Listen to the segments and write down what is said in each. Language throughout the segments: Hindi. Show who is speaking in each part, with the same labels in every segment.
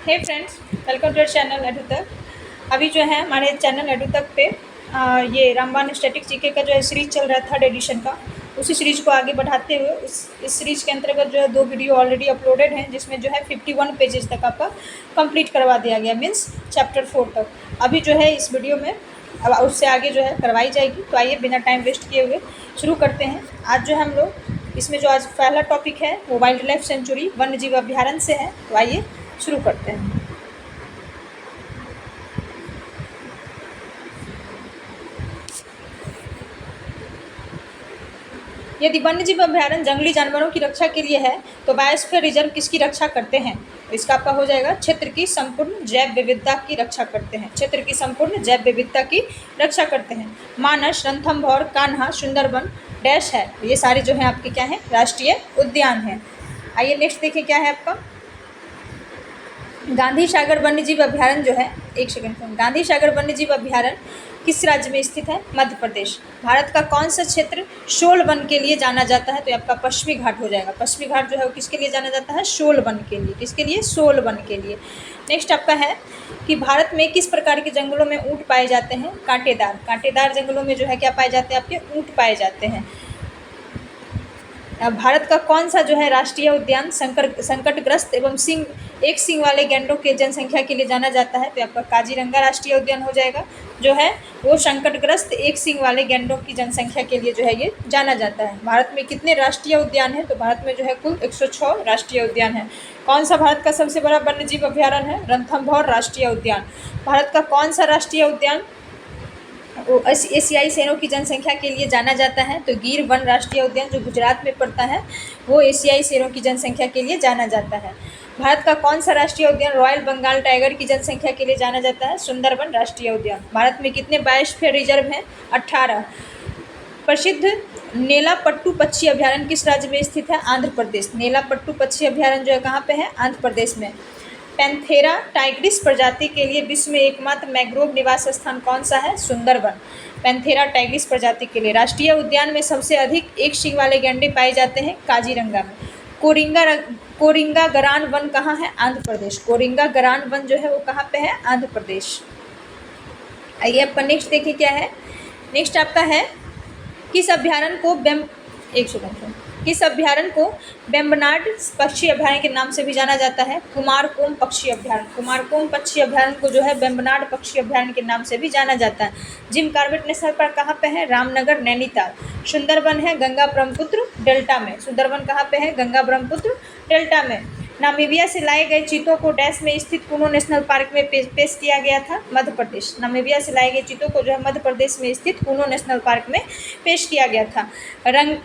Speaker 1: Hey friends, welcome to channel Edu Tak. अभी जो है हमारे चैनल एडू तक पे ये रामबाण स्टैटिक जीके का जो है सीरीज चल रहा है थर्ड एडिशन का। उसी सीरीज को आगे बढ़ाते हुए इस सीरीज के अंतर्गत जो है 2 वीडियो ऑलरेडी अपलोडेड हैं, जिसमें जो है 51 पेजेस तक आपका कंप्लीट करवा दिया गया, मीन्स चैप्टर 4 तक। अभी जो है इस वीडियो में अब उससे आगे जो है करवाई जाएगी। तो आइए बिना टाइम वेस्ट किए हुए शुरू करते हैं। आज जो है हम लोग इसमें जो आज पहला टॉपिक है वो वाइल्ड लाइफ सेंचुरी वन्य जीव अभ्यारण्य से है। तो आइए शुरू करते हैं। यदि वन्यजीव अभ्यारण्य जंगली जानवरों की रक्षा के लिए है तो बायोस्फीयर रिजर्व किसकी रक्षा करते हैं? तो इसका आपका हो जाएगा क्षेत्र की संपूर्ण जैव विविधता की रक्षा करते हैं। क्षेत्र की संपूर्ण जैव विविधता की रक्षा करते हैं। मानस, रणथंभौर, कान्हा, सुंदरबन डैश है। ये सारे जो है आपके क्या है? राष्ट्रीय उद्यान हैं। आइए नेक्स्ट देखिए क्या है आपका। गांधी सागर वन्यजीव अभ्यारण्य जो है, एक सेकंड, गांधी सागर वन्यजीव अभ्यारण्य किस राज्य में स्थित है? मध्य प्रदेश। भारत का कौन सा क्षेत्र शोल वन के लिए जाना जाता है? तो आपका पश्चिमी घाट हो जाएगा। पश्चिमी घाट जो है वो किसके लिए जाना जाता है? शोल वन के लिए। किसके लिए? शोल वन के लिए। नेक्स्ट आपका है कि भारत में किस प्रकार के जंगलों में ऊँट पाए जाते हैं? कांटेदार। कांटेदार जंगलों में जो है क्या पाए जाते हैं? आपके ऊँट पाए जाते हैं। भारत का कौन सा जो है राष्ट्रीय उद्यान संकटग्रस्त एवं एक सींग वाले गैंडों के जनसंख्या के लिए जाना जाता है? तो आपका काजीरंगा राष्ट्रीय उद्यान हो जाएगा। जो है वो संकटग्रस्त एक सींग वाले गैंडों की जनसंख्या के लिए जो है ये जाना जाता है। भारत में कितने राष्ट्रीय उद्यान हैं? तो भारत में जो है कुल 106 राष्ट्रीय उद्यान है। कौन सा भारत का सबसे बड़ा वन्यजीव अभ्यारण्य है? रणथंभौर राष्ट्रीय उद्यान। भारत का कौन सा राष्ट्रीय उद्यान एशियाई शेरों की जनसंख्या के लिए जाना जाता है? तो गिर वन राष्ट्रीय उद्यान जो गुजरात में पड़ता है वो एशियाई शेरों की जनसंख्या के लिए जाना जाता है। भारत का कौन सा राष्ट्रीय उद्यान रॉयल बंगाल टाइगर की जनसंख्या के लिए जाना जाता है? सुंदरबन राष्ट्रीय उद्यान। भारत में कितने बायोस्फीयर रिजर्व हैं? 18। प्रसिद्ध नेलापट्टू पक्षी अभ्यारण्य किस राज्य में स्थित है? आंध्र प्रदेश। नेलापट्टू पक्षी अभ्यारण्य जो है कहाँ पे है? आंध्र प्रदेश में। पैंथेरा टाइग्रिस प्रजाति के लिए विश्व में एकमात्र मैंग्रोव निवास स्थान कौन सा है? सुंदरबन। पैंथेरा टाइग्रिस प्रजाति के लिए राष्ट्रीय उद्यान में सबसे अधिक एक सींग वाले गैंडे पाए जाते हैं? काजीरंगा में। कोरिंगा गरान वन कहाँ है? आंध्र प्रदेश। कोरिंगा गरान वन जो है वो कहाँ पे है? आंध्र प्रदेश। आइए आपका नेक्स्ट देखिए क्या है। नेक्स्ट आपका है किस अभ्यारण्य को किस अभ्यारण्य को वेम्बनाड पक्षी अभ्यारण्य के नाम से भी जाना जाता है? कुमारकोम पक्षी अभ्यारण्य। कुमारकोम पक्षी अभ्यारण्य को जो है वेम्बनाड पक्षी अभ्यारण्य के नाम से भी जाना जाता है। जिम कॉर्बेट नेशनल पार्क कहाँ पे है? रामनगर नैनीताल। सुंदरबन है गंगा ब्रह्मपुत्र डेल्टा में। सुंदरबन कहाँ पे है? गंगा ब्रह्मपुत्र डेल्टा में। नामीबिया से लाए गए चीतों को डैश में स्थित कुनो नेशनल पार्क में पेश किया गया था? मध्य प्रदेश। नामीबिया से लाए गए चीतों को जो है मध्य प्रदेश में स्थित कुनो नेशनल पार्क में पेश किया गया था।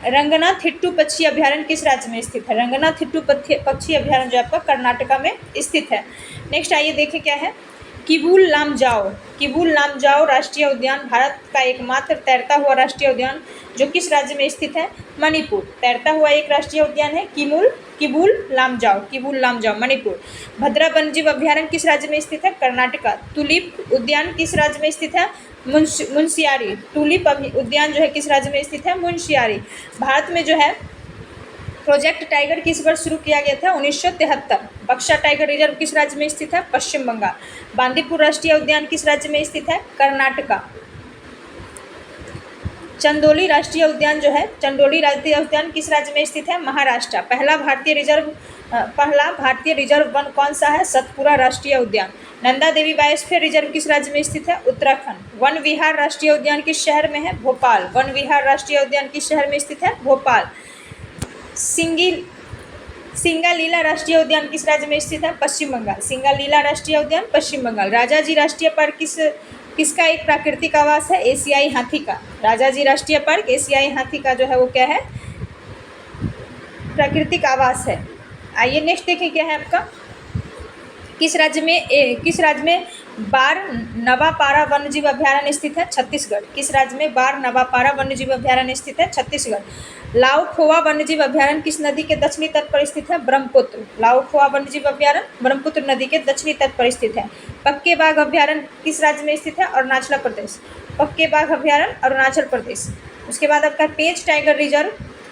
Speaker 1: रंगनाथिट्टू पक्षी अभ्यारण्य किस राज्य में स्थित है? रंगनाथिट्टू पक्षी अभ्यारण्य जो आपका कर्नाटका में स्थित है। नेक्स्ट आइए देखें क्या है। किबूल लामजाओ राष्ट्रीय उद्यान भारत का एकमात्र तैरता हुआ राष्ट्रीय उद्यान जो किस राज्य में स्थित है? मणिपुर। तैरता हुआ एक राष्ट्रीय उद्यान है किबूल लामजाओ मणिपुर। भद्रा वन्यजीव अभ्यारण्य किस राज्य में स्थित है? कर्नाटका। टुलिप उद्यान किस राज्य में स्थित है? मुंशियारी। टुलिप उद्यान जो है किस राज्य में स्थित है? मुंशियारी। भारत में जो है प्रोजेक्ट टाइगर किस वर्ष शुरू किया गया था? 1973। बक्सा टाइगर रिजर्व किस राज्य में स्थित है? पश्चिम बंगाल। बांदीपुर राष्ट्रीय उद्यान किस राज्य में स्थित है? कर्नाटका। चंदोली राष्ट्रीय उद्यान जो है चंदोली राष्ट्रीय उद्यान किस राज्य में स्थित है? महाराष्ट्र। पहला भारतीय रिजर्व वन कौन सा है? सतपुरा राष्ट्रीय उद्यान। नंदा देवी बायोस्फीयर रिजर्व किस राज्य में स्थित है? उत्तराखंड। वन विहार राष्ट्रीय उद्यान किस शहर में है? भोपाल। वन विहार राष्ट्रीय उद्यान किस शहर में स्थित है? भोपाल। सिंगालीला राष्ट्रीय उद्यान किस राज्य में स्थित है? पश्चिम बंगाल। सिंगालीला राष्ट्रीय उद्यान पश्चिम बंगाल। राजाजी राष्ट्रीय पार्क किसका एक प्राकृतिक आवास है? एशियाई हाथी का। राजाजी राष्ट्रीय पार्क एशियाई हाथी का जो है वो क्या है? प्राकृतिक आवास है। आइए नेक्स्ट देखें क्या है आपका। किस राज्य में बार नवापारा वन्यजीव अभ्यारण्य स्थित है? छत्तीसगढ़। किस राज्य में बार नवापारा वन्यजीव अभ्यारण्य स्थित है? छत्तीसगढ़। लाओ खोआ वन्यजीव अभ्यारण्य किस नदी के दक्षिणी तट पर स्थित है? ब्रह्मपुत्र। लाओ खोआ वन्यजीव अभ्यारण्य ब्रह्मपुत्र नदी के दक्षिणी तट पर स्थित है। पक्के बाघ अभ्यारण्य किस राज्य में स्थित है? अरुणाचल प्रदेश। पक्के बाघ अभ्यारण्य अरुणाचल प्रदेश। उसके बाद आपका पेंच टाइगर रिजर्व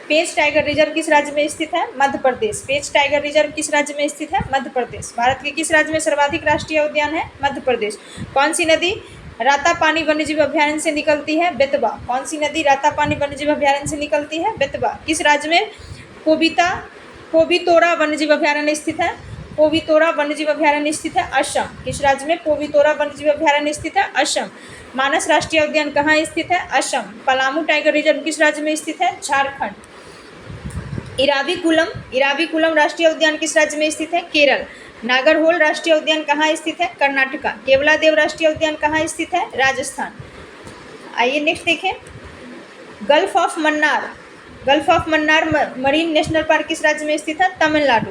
Speaker 1: पेंच टाइगर रिजर्व किस राज्य में स्थित है? मध्य प्रदेश। पेंच टाइगर रिजर्व किस राज्य में स्थित है? मध्य प्रदेश। भारत के किस राज्य में सर्वाधिक राष्ट्रीय उद्यान है? मध्य प्रदेश। कौन सी नदी रातापानी वन्यजीव अभयारण्य से निकलती है? बेतवा। कौन सी नदी रातापानी वन्यजीव अभयारण्य से निकलती है? बेतवा। किस राज्य में पोवितोरा वन्यजीव अभयारण्य स्थित है? पोवितोरा वन्यजीव अभयारण्य स्थित है? असम। किस राज्य में पोवितोरा वन्यजीव अभयारण्य स्थित है? असम। मानस राष्ट्रीय उद्यान कहाँ स्थित है? असम। पलामू टाइगर रिजर्व किस राज्य में स्थित है? झारखंड। इराविकुलम राष्ट्रीय उद्यान किस राज्य में स्थित है? केरल। नागरहोल राष्ट्रीय उद्यान कहाँ स्थित है? कर्नाटका। केवलादेव राष्ट्रीय उद्यान कहाँ स्थित है? राजस्थान। आइए नेक्स्ट देखें, gulf of Mannar marine national park किस राज्य में स्थित है? तमिलनाडु।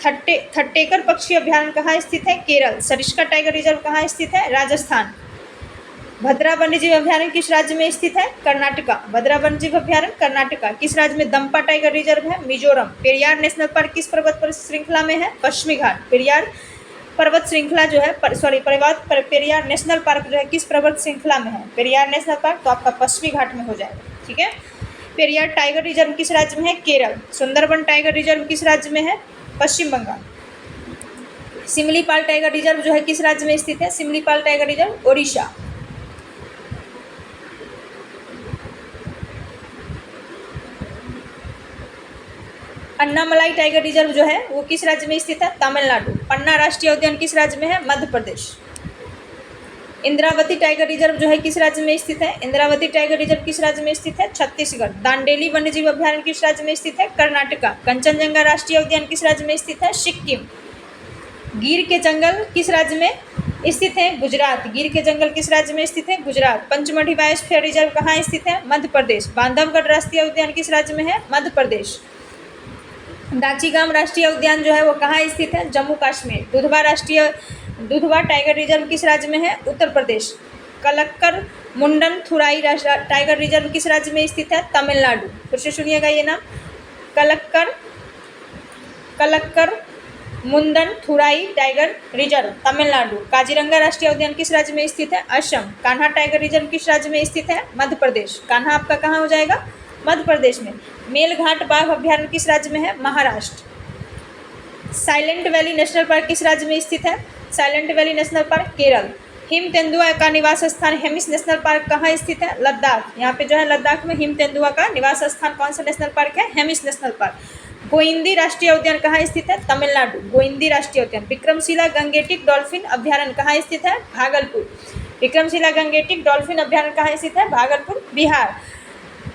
Speaker 1: थट्टेकर पक्षी अभयारण्य कहाँ स्थित है? केरल। सरिस्का टाइगर रिजर्व कहाँ स्थित है? राजस्थान। भद्रा वन्यजीव अभयारण्य किस राज्य में स्थित है? कर्नाटका। भद्रा वन्यजीव अभयारण्य कर्नाटका। किस राज्य में दंपा टाइगर रिजर्व है? मिजोरम। पेरियार नेशनल पार्क किस पर्वत पर श्रृंखला में है? पश्चिमी घाट। पेरियार पर्वत श्रृंखला जो है पेरियार नेशनल पार्क जो है किस पर्वत श्रृंखला में है? पेरियार नेशनल पार्क तो आपका पश्चिमी घाट में हो जाएगा, ठीक है। पेरियार टाइगर रिजर्व किस राज्य में है? केरल। सुंदरबन टाइगर रिजर्व किस राज्य में है? पश्चिम बंगाल। सिमलीपाल टाइगर रिजर्व जो है किस राज्य में स्थित है? Similipal tiger reserve Odisha. Annamalai tiger reserve जो है वो किस राज्य में स्थित है? तमिलनाडु। पन्ना राष्ट्रीय उद्यान किस राज्य में है? मध्य प्रदेश। इंद्रावती टाइगर रिजर्व जो है किस राज्य में स्थित है? इंद्रावती टाइगर रिजर्व किस राज्य में स्थित है? छत्तीसगढ़। दांडेली वन्यजीव अभयारण्य किस राज्य में स्थित है? कर्नाटका। कंचनजंगा राष्ट्रीय उद्यान किस राज्य में स्थित है? सिक्किम। गिर के जंगल किस राज्य में स्थित है? गुजरात। गिर के जंगल किस राज्य में स्थित है? गुजरात। पंचमढ़ी बायोस्फीयर रिजर्व कहाँ स्थित है? मध्य प्रदेश। बांधवगढ़ राष्ट्रीय उद्यान किस राज्य में है? मध्य प्रदेश। दाचीगाम राष्ट्रीय उद्यान जो है वो कहाँ स्थित है? जम्मू कश्मीर। दुधवा टाइगर रिजर्व किस राज्य में है? उत्तर प्रदेश। कलक्कर मुंडन थुराई टाइगर रिजर्व किस राज्य में स्थित है? तमिलनाडु। फिर से सुनिएगा ये नाम, कलक्कर मुंडन थुराई टाइगर रिजर्व तमिलनाडु। काजीरंगा राष्ट्रीय उद्यान किस राज्य में स्थित है? असम। कान्हा टाइगर रिजर्व किस राज्य में स्थित है? मध्य प्रदेश। कान्हा आपका कहाँ हो जाएगा? मध्य प्रदेश में। मेलघाट बाघ अभयारण्य किस राज्य में है? Maharashtra. Silent valley national park किस राज्य में स्थित है? Silent valley national park Kerala. Him तेंदुआ का निवास स्थान हेमिस नेशनल पार्क कहाँ स्थित है? लद्दाख। यहाँ पे जो है लद्दाख में हिम तेंदुआ का निवास स्थान कौन सा नेशनल पार्क है? Hemis national park. गोइंदी राष्ट्रीय उद्यान कहाँ स्थित है? तमिलनाडु। गोइंदी राष्ट्रीय उद्यान। विक्रमशिला गंगेटिक डॉल्फिन अभयारण्य कहाँ स्थित है? भागलपुर। विक्रमशिला गंगेटिक डॉल्फिन अभयारण्य कहाँ स्थित है? भागलपुर, बिहार।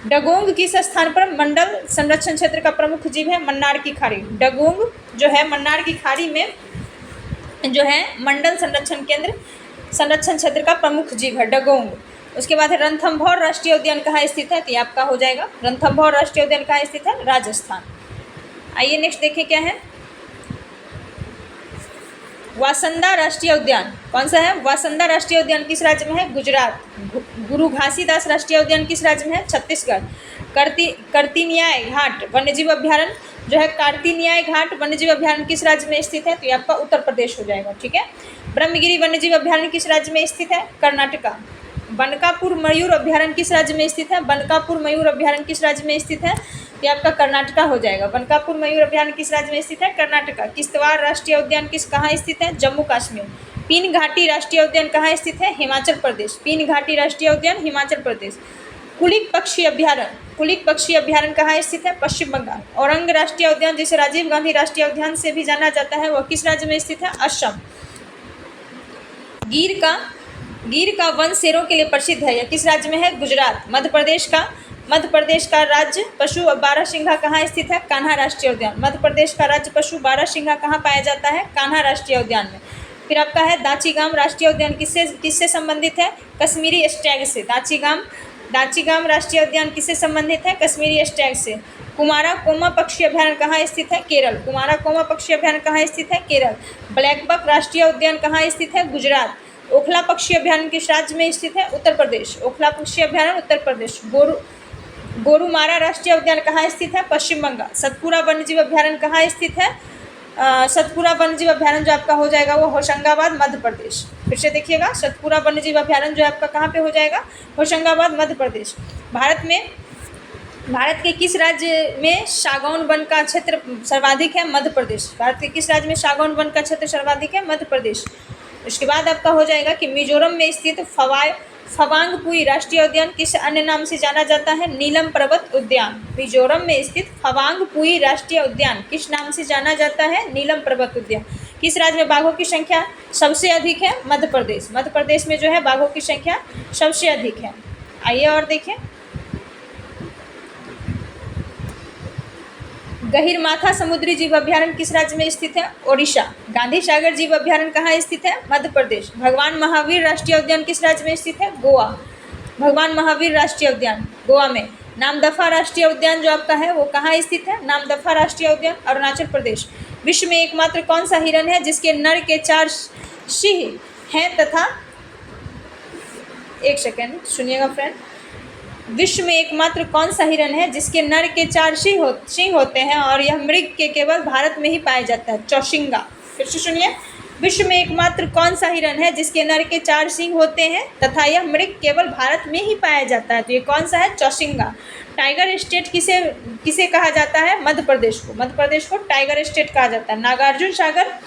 Speaker 1: डगोंग किस स्थान पर मंडल संरक्षण क्षेत्र का प्रमुख जीव है? मन्नार की खाड़ी। डगोंग जो है मन्नार की खाड़ी में जो है मंडल संरक्षण क्षेत्र का प्रमुख जीव है डगोंग। उसके बाद है रणथंभौर राष्ट्रीय उद्यान कहाँ स्थित है? तो ये आपका हो जाएगा रणथंभौर राष्ट्रीय उद्यान कहाँ स्थित है? राजस्थान। आइए नेक्स्ट देखें क्या है, वासंदा राष्ट्रीय उद्यान कौन सा है? वासंदा राष्ट्रीय उद्यान किस राज्य में है? गुजरात। गुरु घासीदास राष्ट्रीय उद्यान किस राज्य में है? छत्तीसगढ़। कार्तिनियाय घाट वन्यजीव अभयारण्य जो है कार्तिनियाय घाट वन्यजीव अभयारण्य किस राज्य में स्थित है? तो ये आपका उत्तर प्रदेश हो जाएगा, ठीक है। ब्रह्मगिरी वन्यजीव अभयारण्य किस राज्य में स्थित है? कर्नाटका। बनकापुर मयूर अभयारण्य किस राज्य में स्थित है? बनकापुर मयूर अभयारण्य किस राज्य में स्थित है? ये आपका कर्नाटका हो जाएगा। बनकापुर मयूर अभयारण्य किस राज्य में स्थित है? कर्नाटका। किश्तवाड़ राष्ट्रीय उद्यान कहाँ स्थित है? जम्मू कश्मीर। पीन घाटी राष्ट्रीय उद्यान कहाँ स्थित है? हिमाचल प्रदेश। पीन घाटी राष्ट्रीय उद्यान हिमाचल प्रदेश। कुलिक पक्षी अभयारण्य कहाँ स्थित है? पश्चिम बंगाल। औरंग राष्ट्रीय उद्यान जिसे राजीव गांधी राष्ट्रीय उद्यान से भी जाना जाता है वह किस राज्य में स्थित है? असम। गिर का वन शेरों के लिए प्रसिद्ध है, यह किस राज्य में है? गुजरात। मध्य प्रदेश का राज्य पशु बारहसिंघा कहाँ स्थित है? कान्हा राष्ट्रीय उद्यान। मध्य प्रदेश का राज्य पशु बारहसिंघा कहाँ पाया जाता है? कान्हा राष्ट्रीय उद्यान में। फिर आपका है दाचीगाम राष्ट्रीय उद्यान किससे संबंधित है? कश्मीरी स्टैग से। दाचीगाम राष्ट्रीय उद्यान किससे संबंधित है? कश्मीरी स्टैग से। कुमारा कोमा पक्षी अभयारण्य कहाँ स्थित है? केरल। कुमारा कोमा पक्षी अभयारण्य कहाँ स्थित है? केरल। ब्लैकबक राष्ट्रीय उद्यान कहाँ स्थित है? गुजरात। ओखला पक्षी अभयारण्य किस राज्य में स्थित है? उत्तर प्रदेश। ओखला पक्षी अभयारण्य उत्तर प्रदेश। गोरुमारा राष्ट्रीय उद्यान कहाँ स्थित है? पश्चिम बंगाल। सतपुरा वन्यजीव अभयारण्य कहाँ स्थित है? सतपुरा वन्यजीव अभयारण्य जो आपका हो जाएगा वो होशंगाबाद मध्य प्रदेश। फिर से देखिएगा, सतपुरा वन्यजीव अभयारण्य जो आपका कहाँ पे हो जाएगा? होशंगाबाद मध्य प्रदेश। भारत में भारत के किस राज्य में सागौन वन का क्षेत्र सर्वाधिक है? मध्य प्रदेश। भारत के किस राज्य में सागौन वन का क्षेत्र सर्वाधिक है? मध्य प्रदेश। उसके बाद आपका हो जाएगा कि मिजोरम में स्थित फवांगपुई राष्ट्रीय उद्यान किस अन्य नाम से जाना जाता है? नीलम पर्वत उद्यान। मिजोरम में स्थित फवांगपुई राष्ट्रीय उद्यान किस नाम से जाना जाता है? नीलम पर्वत उद्यान। किस राज्य में बाघों की संख्या सबसे अधिक है? मध्य प्रदेश। मध्य प्रदेश में जो है बाघों की संख्या सबसे अधिक है। आइए और देखें, गहिरमाथा समुद्री जीव अभ्यारण्य किस राज्य में स्थित है? ओडिशा। गांधी सागर जीव अभ्यारण्य कहाँ स्थित है? मध्य प्रदेश। भगवान महावीर राष्ट्रीय उद्यान किस राज्य में स्थित है? गोवा। भगवान महावीर राष्ट्रीय उद्यान गोवा में। नामदफा राष्ट्रीय उद्यान जो आपका है वो कहाँ स्थित है? नामदफा राष्ट्रीय उद्यान अरुणाचल प्रदेश। विश्व में एकमात्र कौन सा हिरन है जिसके नर के 4 सिंह हैं तथा, एक सेकेंड सुनिएगा फ्रेंड, विश्व में एकमात्र कौन सा हिरन है जिसके नर के 4 सिंह होते हैं और यह मृग के केवल भारत में ही पाया जाता है? चौसिंगा। फिर से सुनिए, विश्व में एकमात्र कौन सा हिरन है जिसके नर के 4 सिंह होते हैं तथा यह मृग केवल भारत में ही पाया जाता है? तो ये कौन सा है? चौसिंगा। टाइगर स्टेट किसे कहा जाता है? मध्य प्रदेश को। मध्य प्रदेश को टाइगर स्टेट कहा जाता है। नागार्जुन सागर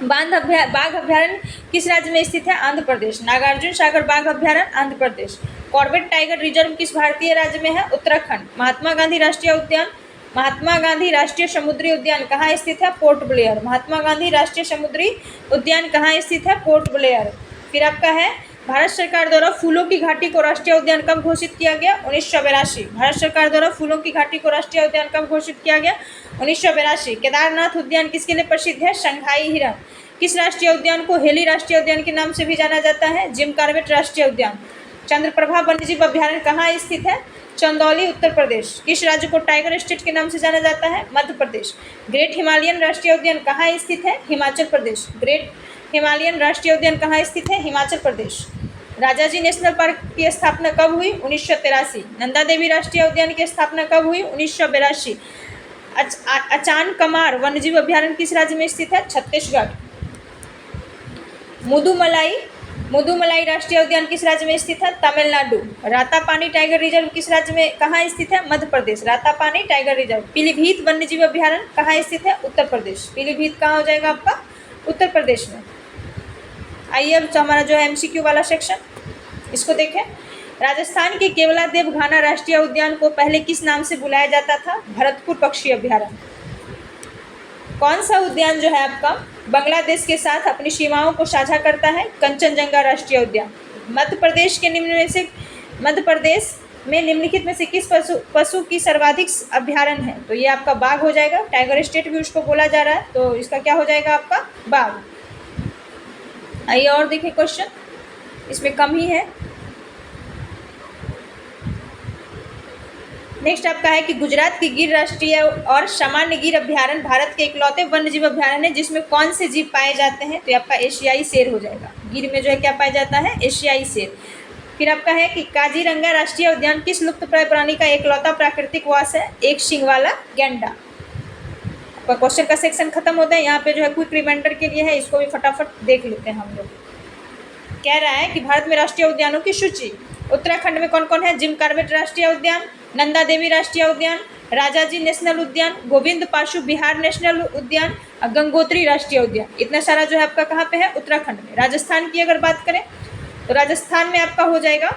Speaker 1: बाघ अभ्यारण्य किस राज्य में स्थित है? आंध्र प्रदेश। नागार्जुन सागर बाघ अभ्यारण्य Andhra Pradesh. Corbett tiger reserve किस भारतीय राज्य में है? उत्तराखंड। महात्मा गांधी राष्ट्रीय उद्यान, महात्मा गांधी राष्ट्रीय समुद्री उद्यान कहाँ स्थित है? Port Blair. महात्मा गांधी राष्ट्रीय समुद्री उद्यान कहाँ स्थित है? Port Blair. फिर आपका है, भारत सरकार द्वारा फूलों की घाटी को राष्ट्रीय उद्यान कब घोषित किया गया? 1982। भारत सरकार द्वारा फूलों की घाटी को राष्ट्रीय उद्यान कब घोषित किया गया? 1982। केदारनाथ उद्यान किसके लिए प्रसिद्ध है? शंघाई हिरन। किस राष्ट्रीय उद्यान को हेली राष्ट्रीय उद्यान के नाम से भी जाना जाता है? जिम कॉर्बेट राष्ट्रीय उद्यान। चंद्रप्रभा वन्यजीव अभ्यारण्य कहाँ स्थित है? चंदौली उत्तर प्रदेश। किस राज्य को टाइगर स्टेट के नाम से जाना जाता है? मध्य प्रदेश। ग्रेट हिमालयन राष्ट्रीय उद्यान कहाँ स्थित है? हिमाचल प्रदेश। ग्रेट हिमालयन राष्ट्रीय उद्यान कहाँ स्थित है? हिमाचल प्रदेश। राजाजी नेशनल पार्क की स्थापना कब हुई? 1983। नंदा देवी राष्ट्रीय उद्यान की स्थापना कब हुई? 1982। अचान कमार वन्यजीव अभ्यारण्य किस राज्य में स्थित है? छत्तीसगढ़। मुदुमलाई राष्ट्रीय उद्यान किस राज्य में स्थित है? तमिलनाडु। रातापानी टाइगर रिजर्व किस राज्य में कहाँ स्थित है? मध्य प्रदेश। Ratapani tiger reserve. पीलीभीत वन्यजीव अभ्यारण्य कहाँ स्थित है? उत्तर प्रदेश। पीलीभीत कहाँ हो जाएगा आपका? उत्तर प्रदेश में। आइए अब हमारा जो है MCQ वाला सेक्शन, इसको देखें। राजस्थान के केवलादेव घाना राष्ट्रीय उद्यान को पहले किस नाम से बुलाया जाता था? भरतपुर पक्षी अभ्यारण्य। कौन सा उद्यान जो है आपका बांग्लादेश के साथ अपनी सीमाओं को साझा करता है? कंचनजंगा राष्ट्रीय उद्यान। मध्य प्रदेश में निम्नलिखित में से किस पशु की सर्वाधिक अभ्यारण्य है? तो ये आपका बाघ हो जाएगा। टाइगर स्टेट भी उसको बोला जा रहा है, तो इसका क्या हो जाएगा आपका? बाघ। आइए और देखिए क्वेश्चन, इसमें कम ही है। नेक्स्ट आपका है कि गुजरात की गिर राष्ट्रीय और सामान्य गिर अभ्यारण्य भारत के इकलौते वन्यजीव अभ्यारण्य है जिसमें कौन से जीव पाए जाते हैं? तो ये आपका एशियाई शेर हो जाएगा। गिर में जो है क्या पाया जाता है? एशियाई शेर। फिर आपका है कि काजीरंगा राष्ट्रीय उद्यान किस लुप्तप्राय प्राणी का इकलौता प्राकृतिक वास है? एक सींग वाला गैंडा। आपका क्वेश्चन का सेक्शन खत्म होता है। यहाँ पे जो है क्विक रिमाइंडर के लिए है, इसको भी फटाफट देख लेते हैं हम लोग। कह रहा है कि भारत में राष्ट्रीय उद्यानों की सूची। उत्तराखंड में कौन कौन है? जिम कॉर्बेट राष्ट्रीय उद्यान, नंदा देवी राष्ट्रीय उद्यान, राजाजी नेशनल उद्यान, गोविंद पाशु बिहार नेशनल उद्यान, गंगोत्री राष्ट्रीय उद्यान। इतना सारा जो है आपका कहाँ पे है? उत्तराखंड में। राजस्थान की अगर बात करें तो राजस्थान में आपका हो जाएगा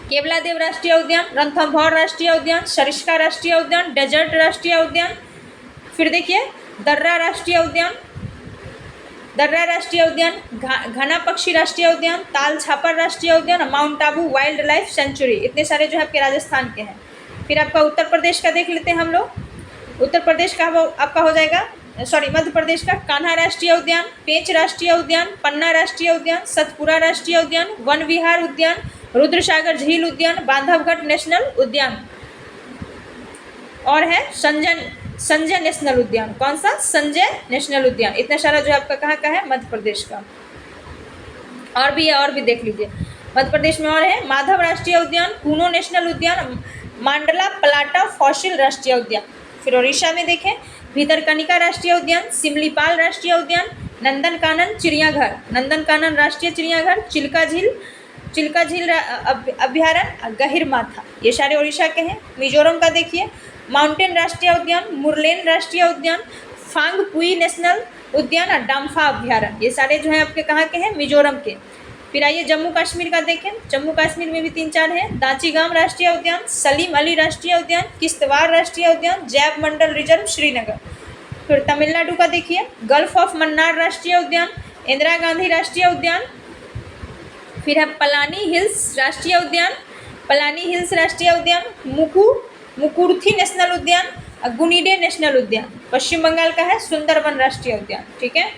Speaker 1: केवलादेव राष्ट्रीय उद्यान, रणथंभौर राष्ट्रीय उद्यान, सरिस्का राष्ट्रीय उद्यान, डेजर्ट राष्ट्रीय उद्यान, फिर देखिए दर्रा राष्ट्रीय उद्यान, घना पक्षी राष्ट्रीय उद्यान, ताल छापर राष्ट्रीय उद्यान, mount Abu wild life sanctuary. इतने सारे जो है आपके राजस्थान के हैं। फिर आपका उत्तर प्रदेश का देख लेते हैं हम लोग। उत्तर प्रदेश का आपका हो जाएगा, मध्य प्रदेश का कान्हा राष्ट्रीय उद्यान, पेंच राष्ट्रीय उद्यान, पन्ना राष्ट्रीय उद्यान, सतपुरा राष्ट्रीय उद्यान, वन विहार उद्यान, रुद्रसागर झील उद्यान, बांधवगढ़ नेशनल उद्यान और है संजय नेशनल उद्यान। कौन सा? संजय नेशनल उद्यान। इतना सारा जो आपका कहाँ का है? मध्य प्रदेश का। और भी है, और भी देख लीजिए। मध्य प्रदेश में और है माधव राष्ट्रीय उद्यान, कूनो नेशनल उद्यान, मांडला पलाटा फॉसिल राष्ट्रीय उद्यान। फिर उड़ीसा में देखें भीतरकनिका राष्ट्रीय उद्यान, सिमलीपाल राष्ट्रीय उद्यान, नंदनकानन चिड़ियाघर, नंदनकानन राष्ट्रीय चिड़ियाघर, चिल्का झील, चिल्का झील अभ्यारण्य, गहिरमाथा, ये सारे उड़ीसा के हैं। मिजोरम का देखिए, माउंटेन राष्ट्रीय उद्यान, मुरलेन राष्ट्रीय उद्यान, फांगपुई नेशनल उद्यान और डाम्फा अभ्यारण्य, ये सारे जो है आपके कहाँ के हैं, मिजोरम के। फिर आइए जम्मू कश्मीर का देखें, जम्मू कश्मीर में भी 3-4 है, दांचीगाम राष्ट्रीय उद्यान, सलीम अली राष्ट्रीय उद्यान, किश्तवाड़ राष्ट्रीय उद्यान, जैब मंडल रिजर्व, श्रीनगर। फिर तमिलनाडु का देखिए, गल्फ ऑफ मन्नार राष्ट्रीय उद्यान, इंदिरा गांधी राष्ट्रीय उद्यान, फिर है पलानी हिल्स राष्ट्रीय उद्यान, पलानी हिल्स राष्ट्रीय उद्यान, मुकुर्थी नेशनल उद्यान, गुनीडे नेशनल उद्यान। पश्चिम बंगाल का है सुंदरबन राष्ट्रीय उद्यान, ठीक है।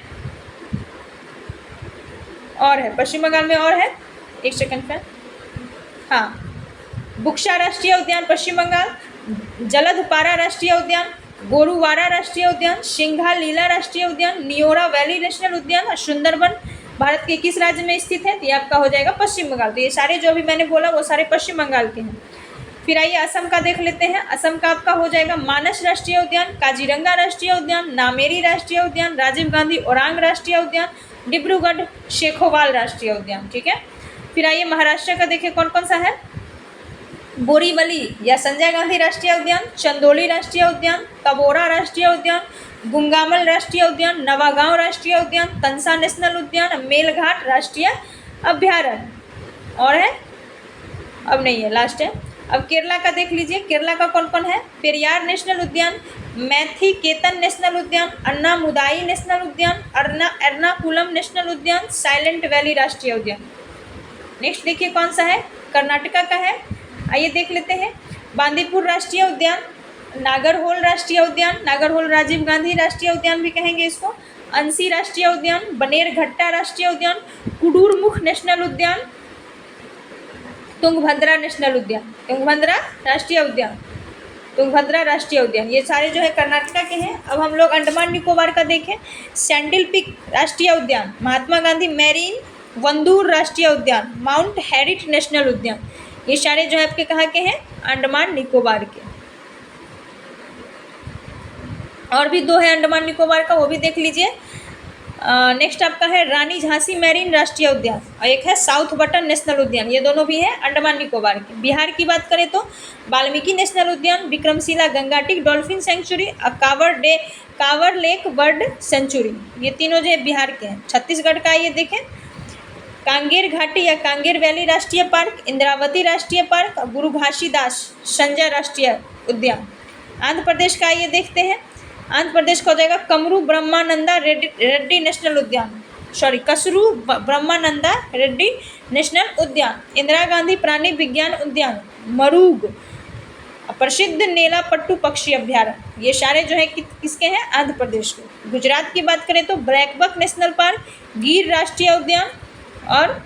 Speaker 1: और है पश्चिम बंगाल में, और है, एक सेकंड पे, हाँ, बुक्सा राष्ट्रीय उद्यान पश्चिम बंगाल, जलदपारा राष्ट्रीय उद्यान, गोरुवारा राष्ट्रीय उद्यान, सिंघालीला राष्ट्रीय उद्यान, नियोरा वैली नेशनल उद्यान और सुंदरबन भारत के किस राज्य में स्थित है, तो ये आपका हो जाएगा पश्चिम बंगाल। तो ये सारे जो अभी मैंने बोला वो सारे पश्चिम बंगाल के हैं। फिर आइए असम का देख लेते हैं, असम का आपका हो जाएगा मानस राष्ट्रीय उद्यान, काजीरंगा राष्ट्रीय उद्यान, नामेरी राष्ट्रीय उद्यान, राजीव गांधी ओरांग राष्ट्रीय उद्यान, डिब्रूगढ़ शेखोवाल राष्ट्रीय उद्यान, ठीक है। फिर आइए महाराष्ट्र का देखिए कौन कौन सा है, बोरीवली या संजय गांधी राष्ट्रीय उद्यान, चंदोली राष्ट्रीय उद्यान, तबोरा राष्ट्रीय उद्यान, गुंगामल राष्ट्रीय उद्यान, नवागांव राष्ट्रीय उद्यान, तंसा नेशनल उद्यान, मेलघाट राष्ट्रीय अभ्यारण्य। और है, अब नहीं है, लास्ट है। अब केरला का देख लीजिए, केरला का कौन कौन है, पेरियार नेशनल उद्यान, मैथीकेतन नेशनल उद्यान, अन्नामुदाई नेशनल उद्यान, एर्नाकुलम नेशनल उद्यान, साइलेंट वैली राष्ट्रीय उद्यान। नेक्स्ट देखिए कौन सा है, कर्नाटका का है, आइए देख लेते हैं। बांदीपुर राष्ट्रीय उद्यान, नागरहोल राष्ट्रीय उद्यान, नागरहोल राजीव गांधी राष्ट्रीय उद्यान भी कहेंगे इसको, अंसी राष्ट्रीय उद्यान, बनेरघट्टा राष्ट्रीय उद्यान, कुडूरमुख नेशनल उद्यान, तुंगभद्रा नेशनल उद्यान, तुंगभद्रा राष्ट्रीय उद्यान, तुंगभद्रा राष्ट्रीय उद्यान, ये सारे जो है कर्नाटका के हैं। अब हम लोग अंडमान निकोबार का देखें, सैंडल पीक राष्ट्रीय उद्यान, महात्मा गांधी मैरीन वंदूर राष्ट्रीय उद्यान, माउंट हैरिट नेशनल उद्यान, ये सारे जो है आपके कहाँ के हैं, अंडमान निकोबार के। और भी 2 है अंडमान निकोबार का, वो भी देख लीजिए। नेक्स्ट आपका है रानी झांसी मैरीन राष्ट्रीय उद्यान और एक है साउथ बटन नेशनल उद्यान, ये दोनों भी हैं अंडमान निकोबार के। बिहार की बात करें तो वाल्मीकि नेशनल उद्यान, विक्रमशिला गंगाटिक डॉल्फिन सेंचुरी और कांवर लेक बर्ड सेंचुरी, ये तीनों जो है बिहार के हैं। छत्तीसगढ़ का ये देखें, कांगेर घाटी या कांगेर वैली राष्ट्रीय पार्क, इंद्रावती राष्ट्रीय पार्क और गुरु घासीदास संजय राष्ट्रीय उद्यान। आंध्र प्रदेश का ये देखते हैं, आंध्र प्रदेश का हो जाएगा कमरू ब्रह्मानंदा रेड्डी नेशनल उद्यान, कसरू ब्रह्मानंदा रेड्डी नेशनल उद्यान, इंदिरा गांधी प्राणी विज्ञान उद्यान, मरूग, प्रसिद्ध नेलापट्टू पक्षी अभ्यारण्य, ये सारे जो है किसके हैं, आंध्र प्रदेश के। गुजरात की बात करें तो ब्लैकबक नेशनल पार्क, गिर राष्ट्रीय उद्यान, और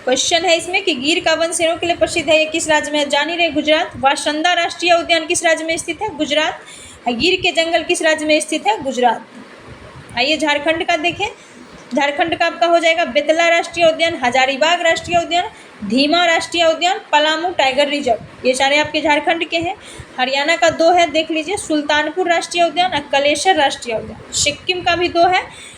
Speaker 1: क्वेश्चन है इसमें कि गिर का वन शेरों के लिए प्रसिद्ध है, ये किस राज्य में है, जान ही रहे, गुजरात। वासंदा राष्ट्रीय उद्यान किस राज्य में स्थित है, गुजरात। गिर के जंगल किस राज्य में स्थित है, गुजरात। आइए झारखंड का देखें, झारखंड का आपका हो जाएगा बेतला राष्ट्रीय उद्यान, हजारीबाग राष्ट्रीय उद्यान, धीमा राष्ट्रीय उद्यान, पलामू टाइगर रिजर्व, ये सारे आपके झारखंड के हैं। हरियाणा का 2 है, देख लीजिए, सुल्तानपुर राष्ट्रीय उद्यान और कलेश्वर राष्ट्रीय उद्यान। सिक्किम का भी 2 है,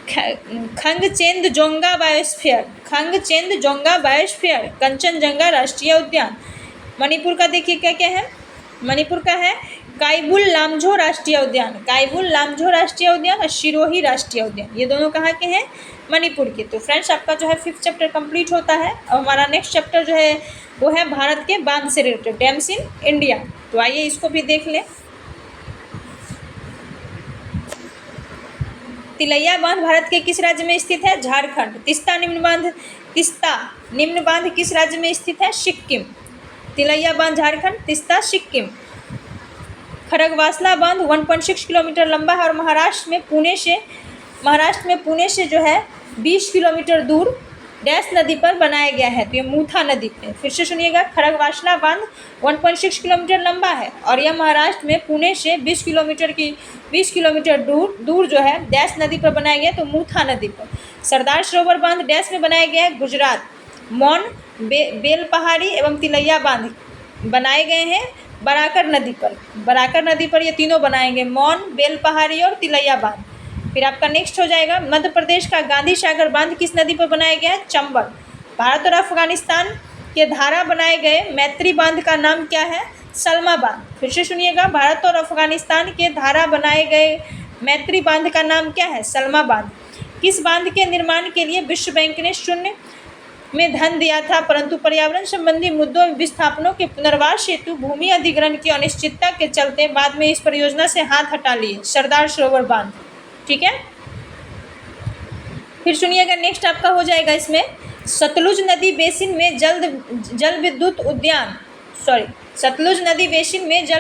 Speaker 1: खंगचेंदजोंगा बायोस्फीयर, खंगचेंदजोंगा बायोस्फीयर, कंचनजंगा राष्ट्रीय उद्यान। मणिपुर का देखिए क्या क्या है, मणिपुर का है काइबुल लामझो राष्ट्रीय उद्यान, काइबुल लामझो राष्ट्रीय उद्यान और सिरोही राष्ट्रीय उद्यान, ये दोनों कहाँ के हैं, मणिपुर के। तो फ्रेंड्स आपका जो है 5th चैप्टर कंप्लीट होता है। और हमारा नेक्स्ट चैप्टर जो है वो है भारत के बांध से रिलेटेड, डैम्स इन इंडिया। तो आइए इसको भी देख लें। तिलैया बांध भारत के किस राज्य में स्थित है, झारखंड। तिस्ता निम्न बांध किस राज्य में स्थित है, सिक्किम। तिलैया बांध झारखंड, तिस्ता सिक्किम। खरगवासला बांध 1.6 किलोमीटर लंबा है और महाराष्ट्र में पुणे से जो है 20 किलोमीटर दूर डैश नदी पर बनाया गया है, तो ये मूथा नदी पे। फिर से सुनिएगा, खरगवासला बांध 1.6 किलोमीटर लंबा है और यह महाराष्ट्र में पुणे से 20 किलोमीटर दूर जो है डैश नदी पर बनाया गया, तो मूथा नदी पर। सरदार सरोवर बांध डैश में बनाया गया है, गुजरात। मौन, बेलपहाड़ी एवं तिलैया बांध बनाए गए हैं बराकर नदी पर। बराकर नदी पर ये तीनों बनाएंगे, मौन, बेलपहाड़ी और तिलैया बांध। फिर आपका नेक्स्ट हो जाएगा मध्य प्रदेश का गांधी सागर बांध किस नदी पर बनाया गया है? चंबल। भारत और अफगानिस्तान के धारा बनाए गए मैत्री बांध का नाम क्या है? सलमा बांध। फिर से सुनिएगा, भारत और अफगानिस्तान के धारा बनाए गए मैत्री बांध का नाम क्या है? सलमा बांध। किस बांध के निर्माण के लिए विश्व बैंक ने शून्य में धन दिया था, परंतु पर्यावरण संबंधी मुद्दों में विस्थापनों के पुनर्वास हेतु भूमि अधिग्रहण की अनिश्चितता के चलते बाद में इस परियोजना से हाथ हटा लिए? सरदार सरोवर बांध। ठीक है, फिर सुनिएगा नेक्स्ट आपका हो जाएगा इसमें सतलुज नदी बेसिन में जल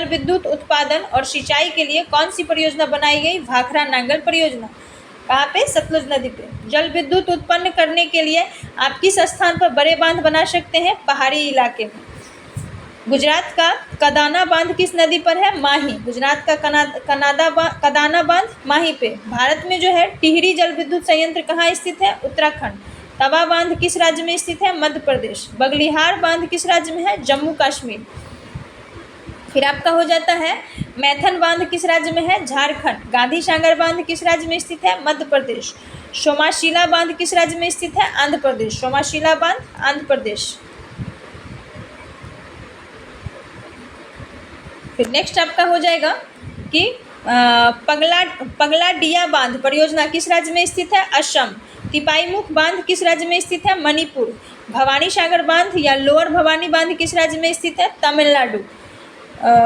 Speaker 1: विद्युत उत्पादन और सिंचाई के लिए कौन सी परियोजना बनाई गई? भाखड़ा नांगल परियोजना। कहाँ पे? सतलुज नदी पे। जल विद्युत उत्पन्न करने के लिए आप किस स्थान पर बड़े बांध बना सकते हैं? पहाड़ी इलाके में। गुजरात का कदाना बांध किस नदी पर है? माही। गुजरात का कदाना बांध माही पे। भारत में जो है टिहरी जल विद्युत संयंत्र कहाँ स्थित है? उत्तराखंड। तवा बांध किस राज्य में स्थित है? मध्य प्रदेश। बगलिहार बांध किस राज्य में है? जम्मू कश्मीर। फिर आपका हो जाता है मैथन बांध किस राज्य में है? झारखंड। गांधी सागर बांध किस राज्य में स्थित है? मध्य प्रदेश। सोमाशिला बांध किस राज्य में स्थित है? आंध्र प्रदेश। सोमाशिला बांध आंध्र प्रदेश। फिर नेक्स्ट आपका हो जाएगा कि पगलाडिया बांध परियोजना किस राज्य में स्थित है? असम। तिपाईमुख बांध किस राज्य में स्थित है? मणिपुर। भवानी सागर बांध या लोअर भवानी बांध किस राज्य में स्थित है? तमिलनाडु।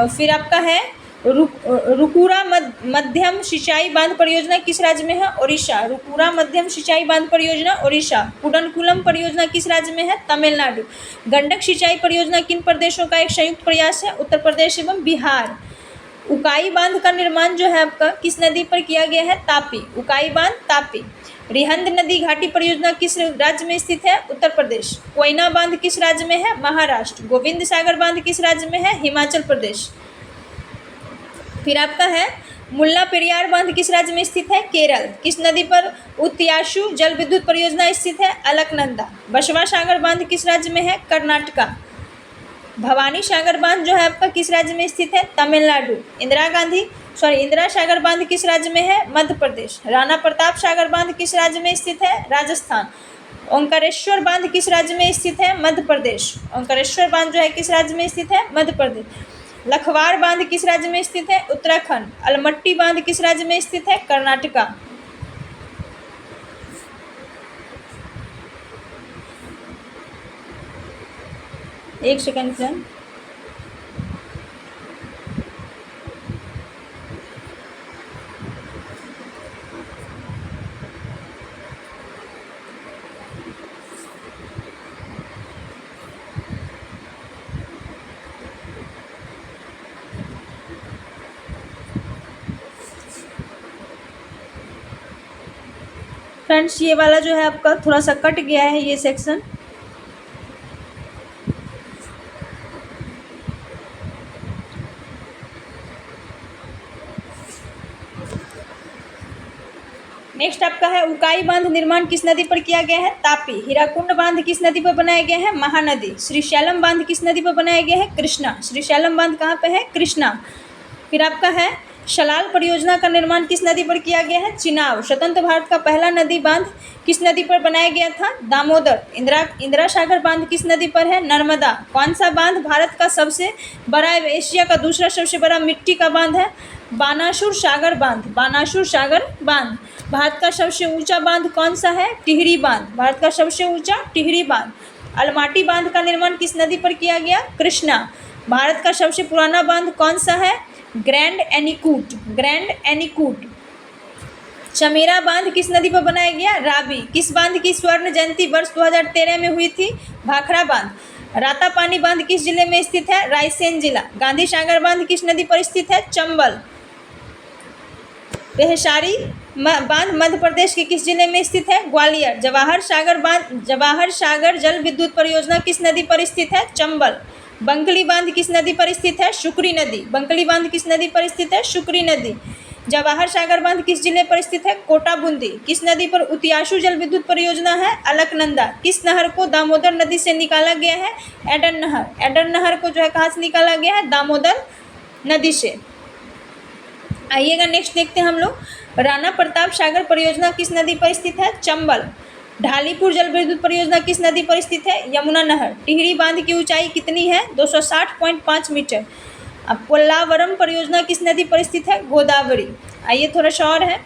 Speaker 1: फिर आपका है रुकुरा मध्यम सिंचाई बांध परियोजना किस राज्य में है? ओडिशा। रुकुरा मध्यम सिंचाई बांध परियोजना ओडिशा। कुडनकुलम परियोजना किस राज्य में है? तमिलनाडु। गंडक सिंचाई परियोजना किन प्रदेशों का एक संयुक्त प्रयास है? उत्तर प्रदेश एवं बिहार। उकाई बांध का निर्माण जो है आपका किस नदी पर किया गया है? तापी। उकाई बांध तापी। रिहंद नदी घाटी परियोजना किस राज्य में स्थित है? उत्तर प्रदेश। कोयना बांध किस राज्य में है? महाराष्ट्र। गोविंद सागर बांध किस राज्य में है? हिमाचल प्रदेश। फिर आपका है मुल्ला पेरियार बांध किस राज्य में स्थित है? केरल। किस नदी पर उत्याशु जल विद्युत परियोजना स्थित है? अलकनंदा। बसवा सागर बांध किस राज्य में है? कर्नाटका। भवानी सागर बांध जो है आपका किस राज्य में स्थित है? तमिलनाडु। इंदिरा सागर बांध किस राज्य में है? मध्य प्रदेश। राणा प्रताप सागर बांध किस राज्य में स्थित है? राजस्थान। ओंकारेश्वर बांध किस राज्य में स्थित है? मध्य प्रदेश। ओंकारेश्वर बांध जो है किस राज्य में स्थित है? मध्य प्रदेश। लखवार बांध किस राज्य में स्थित है? उत्तराखंड। अलमट्टी बांध किस राज्य में स्थित है? कर्नाटका। एक सेकंड फ्रेंड। फ्रेंड्स ये वाला जो है आपका थोड़ा सा कट गया है ये सेक्शन। नेक्स्ट आपका है उकाई बांध निर्माण किस नदी पर किया गया है? तापी। हीराकुंड बांध किस नदी पर बनाया गया है? महानदी। श्रीशैलम बांध किस नदी पर बनाया गया है? कृष्णा। श्रीशैलम बांध कहाँ पे है? कृष्णा। फिर आपका है शलाल परियोजना का निर्माण किस नदी पर किया गया है? चिनाब। स्वतंत्र भारत का पहला नदी बांध किस नदी पर बनाया गया था? दामोदर। इंदिरा सागर बांध किस नदी पर है? नर्मदा। कौन सा बांध भारत का सबसे बड़ा एशिया का दूसरा सबसे बड़ा मिट्टी का बांध है? बानासुर सागर बांध। बानासुर सागर बांध। भारत का सबसे ऊंचा बांध कौन सा है? टिहरी बांध। भारत का सबसे ऊंचा टिहरी बांध। अलमाटी बांध का निर्माण किस नदी पर किया गया? कृष्णा। भारत का सबसे पुराना बांध कौन सा है? ग्रैंड एनीकूट। ग्रैंड एनीकूट। चमेरा बांध किस नदी पर बनाया गया? रावी। किस बांध की स्वर्ण जयंती वर्ष 2013 में हुई थी? भाखड़ा बांध। रातापानी बांध किस जिले में स्थित है? रायसेन जिला। गांधी सागर बांध किस नदी पर स्थित है? चंबल। बेहसारी बांध मध्य प्रदेश के किस जिले में स्थित है? ग्वालियर। जवाहर सागर जल विद्युत परियोजना किस नदी पर स्थित है? चंबल। बंकली बांध किस नदी पर स्थित है? शुक्री नदी। बंकली बांध किस नदी पर स्थित है? शुक्री नदी। जवाहर सागर बांध किस जिले पर स्थित है? कोटा बूंदी। किस नदी पर उत्याशु जल विद्युत परियोजना है? अलकनंदा। किस नहर को दामोदर नदी से निकाला गया है? एडन नहर। एडन नहर को जो है कहाँ से निकाला गया है? दामोदर नदी से। आइएगा नेक्स्ट देखते हैं हम लोग राणा प्रताप सागर परियोजना किस नदी पर स्थित है? चंबल। ढालीपुर जल विद्युत परियोजना किस नदी पर स्थित है? यमुना नहर। टिहरी बांध की ऊंचाई कितनी है? 260.5 मीटर। अब पोल्लावरम परियोजना किस नदी पर स्थित है? गोदावरी। आइए थोड़ा सा और है।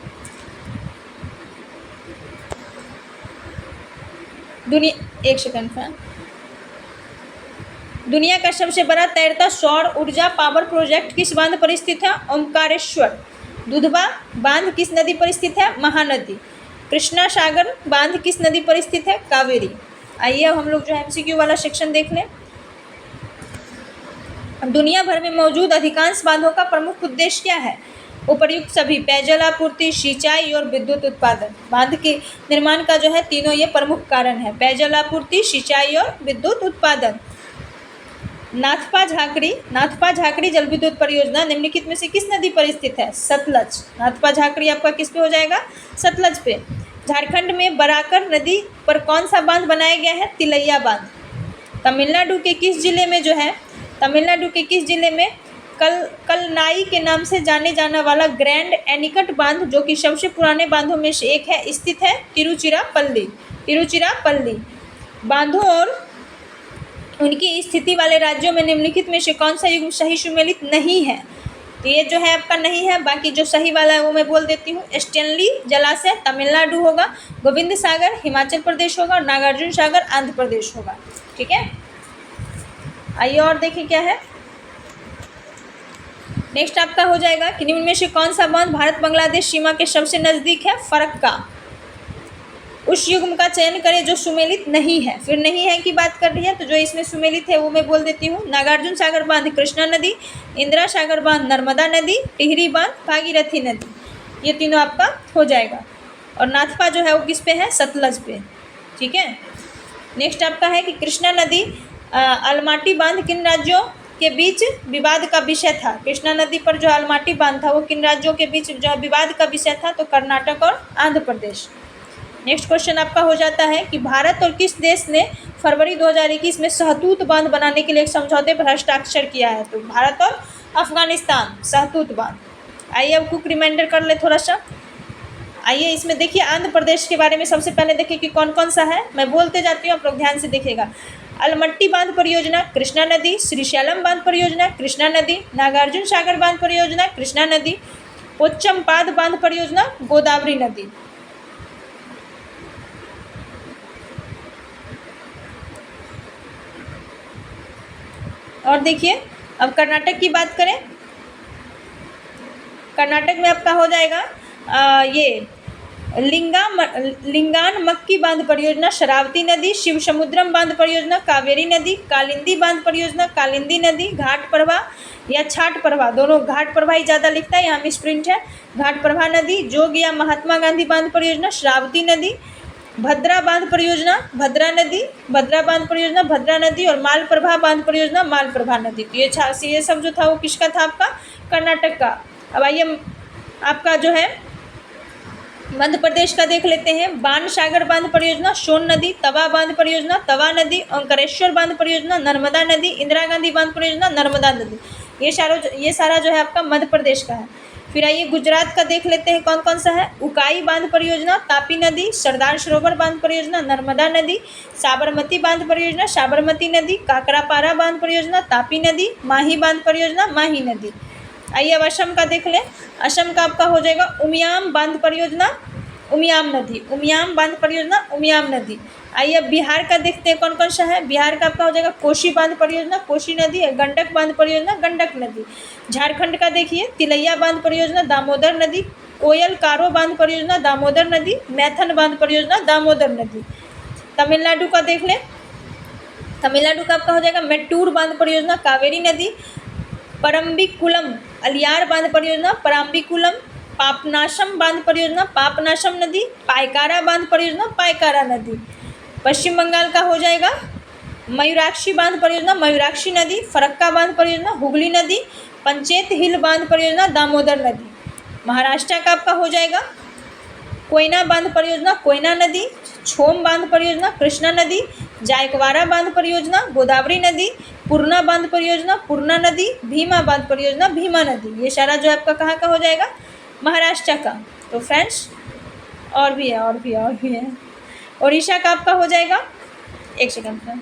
Speaker 1: एक सेकंड फैन। दुनिया का सबसे बड़ा तैरता सौर ऊर्जा पावर प्रोजेक्ट किस बांध पर स्थित है? ओमकारेश्वर। दुधवा बांध किस नदी पर स्थित है? महानदी। कृष्णा सागर बांध किस नदी पर स्थित है? कावेरी। आइए अब हम लोग जो है एमसीक्यू वाला सेक्शन देख लें। दुनिया भर में मौजूद अधिकांश बांधों का प्रमुख उद्देश्य क्या है? उपर्युक्त सभी: पेयजल आपूर्ति, सिंचाई और विद्युत उत्पादन। बांध के निर्माण का जो है तीनों ये प्रमुख कारण है: पेयजल आपूर्ति, सिंचाई और विद्युत उत्पादन। नाथपा झाकड़ी जल विद्युत परियोजना निम्नलिखित में से किस नदी पर स्थित है? सतलज। नाथपा झाकड़ी आपका किस पे हो जाएगा? सतलज पे। झारखंड में बराकर नदी पर कौन सा बांध बनाया गया है? तिलैया बांध। तमिलनाडु के किस जिले में कलनाई के नाम से जाने जाने वाला ग्रैंड एनिकट बांध, जो कि सबसे पुराने बांधों में से एक है, स्थित है? तिरुचिरापल्ली। बांधों और उनकी स्थिति वाले राज्यों में निम्नलिखित में से कौन सा युग्म सही सुमेलित नहीं है? तो ये जो है आपका नहीं है। बाकी जो सही वाला है वो मैं बोल देती हूँ। स्टेनली जलाशय तमिलनाडु होगा, गोविंद सागर हिमाचल प्रदेश होगा, नागार्जुन सागर आंध्र प्रदेश होगा। ठीक है, आइए और देखिए क्या है नेक्स्ट आपका हो जाएगा कि निम्न में से कौन सा बांध भारत बांग्लादेश सीमा के सबसे नज़दीक है? फरक्का। उस युग्म का चयन करें जो सुमेलित नहीं है। फिर नहीं है की बात कर रही है, तो जो इसमें सुमेलित है वो मैं बोल देती हूँ। नागार्जुन सागर बांध कृष्णा नदी, इंदिरा सागर बांध नर्मदा नदी, टिहरी बांध भागीरथी नदी। ये तीनों आपका हो जाएगा। और नाथपा जो है वो किस पे है? सतलज पे। ठीक है, नेक्स्ट आपका है कि कृष्णा नदी अलमाटी बांध किन राज्यों के बीच विवाद का विषय था? कृष्णा नदी पर जो अलमाटी बांध था वो किन राज्यों के बीच जो विवाद का विषय था? तो कर्नाटक और आंध्र प्रदेश। नेक्स्ट क्वेश्चन आपका हो जाता है कि भारत और किस देश ने फरवरी 2021 में सहतूत बांध बनाने के लिए एक समझौते पर हस्ताक्षर किया है? तो भारत और अफगानिस्तान, सहतूत बांध। आइए अब क्विक रिमाइंडर कर ले थोड़ा सा। आइए इसमें देखिए आंध्र प्रदेश के बारे में सबसे पहले देखिए कि कौन कौन सा है। मैं बोलते जाती हूँ, आप लोग ध्यान से देखिएगा। अलमट्टी बांध परियोजना कृष्णा नदी, श्रीशैलम बांध परियोजना कृष्णा नदी, नागार्जुन सागर बांध परियोजना कृष्णा नदी, पोच्चमपाद बांध परियोजना गोदावरी नदी। और देखिए अब कर्नाटक की बात करें, कर्नाटक में आपका हो जाएगा ये लिंगान मक्की बांध परियोजना शरावती नदी, शिव समुद्रम बांध परियोजना कावेरी नदी, कालिंदी बांध परियोजना कालिंदी नदी, घाट प्रभा या छाट प्रभा, दोनों घाट प्रभा ही ज़्यादा लिखता है, यहाँ मिसप्रिंट है। घाट प्रभा नदी, जोग या महात्मा गांधी बांध परियोजना श्रावती नदी, भद्रा बांध परियोजना भद्रा नदी, भद्रा बांध परियोजना भद्रा नदी, और मालप्रभा बांध परियोजना मालप्रभा नदी। तो ये सब जो था वो किसका था? आपका कर्नाटक का। अब आइए आपका जो है मध्य प्रदेश का देख लेते हैं। बाण सागर बांध परियोजना सोन नदी, तवा बांध परियोजना तवा नदी, ओंकारेश्वर बांध परियोजना नर्मदा नदी, इंदिरा गांधी बांध परियोजना नर्मदा नदी। ये सारा जो है आपका मध्य प्रदेश का है। फिर आइए गुजरात का देख लेते हैं कौन कौन सा है। उकाई बांध परियोजना तापी नदी, सरदार सरोवर बांध परियोजना नर्मदा नदी, साबरमती बांध परियोजना साबरमती नदी, काकरापारा बांध परियोजना तापी नदी, माही बांध परियोजना माही नदी। आइए अब असम का देख लें। असम का आपका हो जाएगा उमियाम बांध परियोजना उमियाम नदी, उमियाम बांध परियोजना उमियाम नदी। आइए अब बिहार का देखते हैं कौन कौन सा है। बिहार का आपका हो जाएगा कोसी बांध परियोजना कोसी नदी, गंडक बांध परियोजना गंडक नदी। झारखंड का देखिए तिलैया बांध परियोजना दामोदर नदी, कोयल कारो बांध परियोजना दामोदर नदी, मैथन बांध परियोजना दामोदर नदी। तमिलनाडु का देख लें। तमिलनाडु का आपका हो जाएगा मेट्टूर बांध परियोजना कावेरी नदी, परम्बिकुलम अलियार बांध परियोजना पराम्बिकुलम, पापनाशम बांध परियोजना पापनाशम नदी, पायकारा बांध परियोजना पायकारा नदी। पश्चिम बंगाल का हो जाएगा मयूराक्षी बांध परियोजना मयूराक्षी नदी, फरक्का बांध परियोजना हुगली नदी, पंचेत हिल बांध परियोजना दामोदर नदी। महाराष्ट्र का आपका हो जाएगा कोयना बांध परियोजना कोयना नदी, छोम बांध परियोजना कृष्णा नदी, जायकवारा बांध परियोजना गोदावरी नदी, पूर्णा बांध परियोजना पूर्णा नदी, भीमा बांध परियोजना भीमा नदी। ये सारा जो आपका कहाँ का हो जाएगा? महाराष्ट्र का। तो फ्रेंड्स और भी है, और भी है, और भी है। उड़ीसा का आपका हो जाएगा, एक सेकंड फ्रेंड,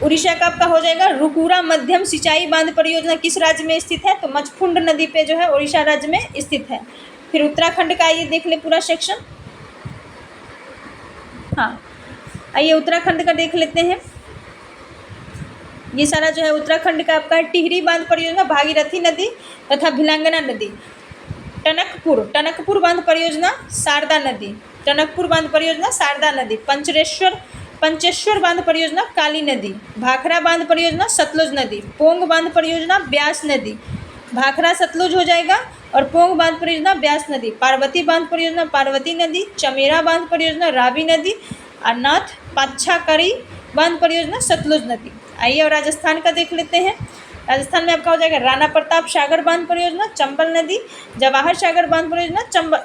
Speaker 1: उड़ीसा का आपका हो जाएगा रुकुरा मध्यम सिंचाई बांध परियोजना किस राज्य में स्थित है? तो मचफुंड नदी पे जो है उड़ीसा राज्य में स्थित है। फिर उत्तराखंड का आइए देख ले पूरा सेक्शन। हाँ, आइए उत्तराखंड का देख लेते हैं। ये सारा जो है उत्तराखंड का आपका है। टिहरी बांध परियोजना भागीरथी नदी तथा भिलांगना नदी। टनकपुर बांध परियोजना शारदा नदी। टनकपुर बांध परियोजना शारदा नदी। पंचेश्वर बांध परियोजना काली नदी। भाखड़ा बांध परियोजना सतलुज नदी। पोंग बांध परियोजना ब्यास नदी। भाखड़ा सतलुज हो जाएगा और पोंग बांध परियोजना ब्यास नदी। पार्वती बांध परियोजना पार्वती नदी। चमेरा बांध परियोजना रावी नदी। और नाथ पाच्छाकरी बांध परियोजना सतलुज नदी। आइए और राजस्थान का देख लेते हैं। राजस्थान में आपका हो जाएगा राणा प्रताप सागर बांध परियोजना चंबल नदी। जवाहर सागर बांध परियोजना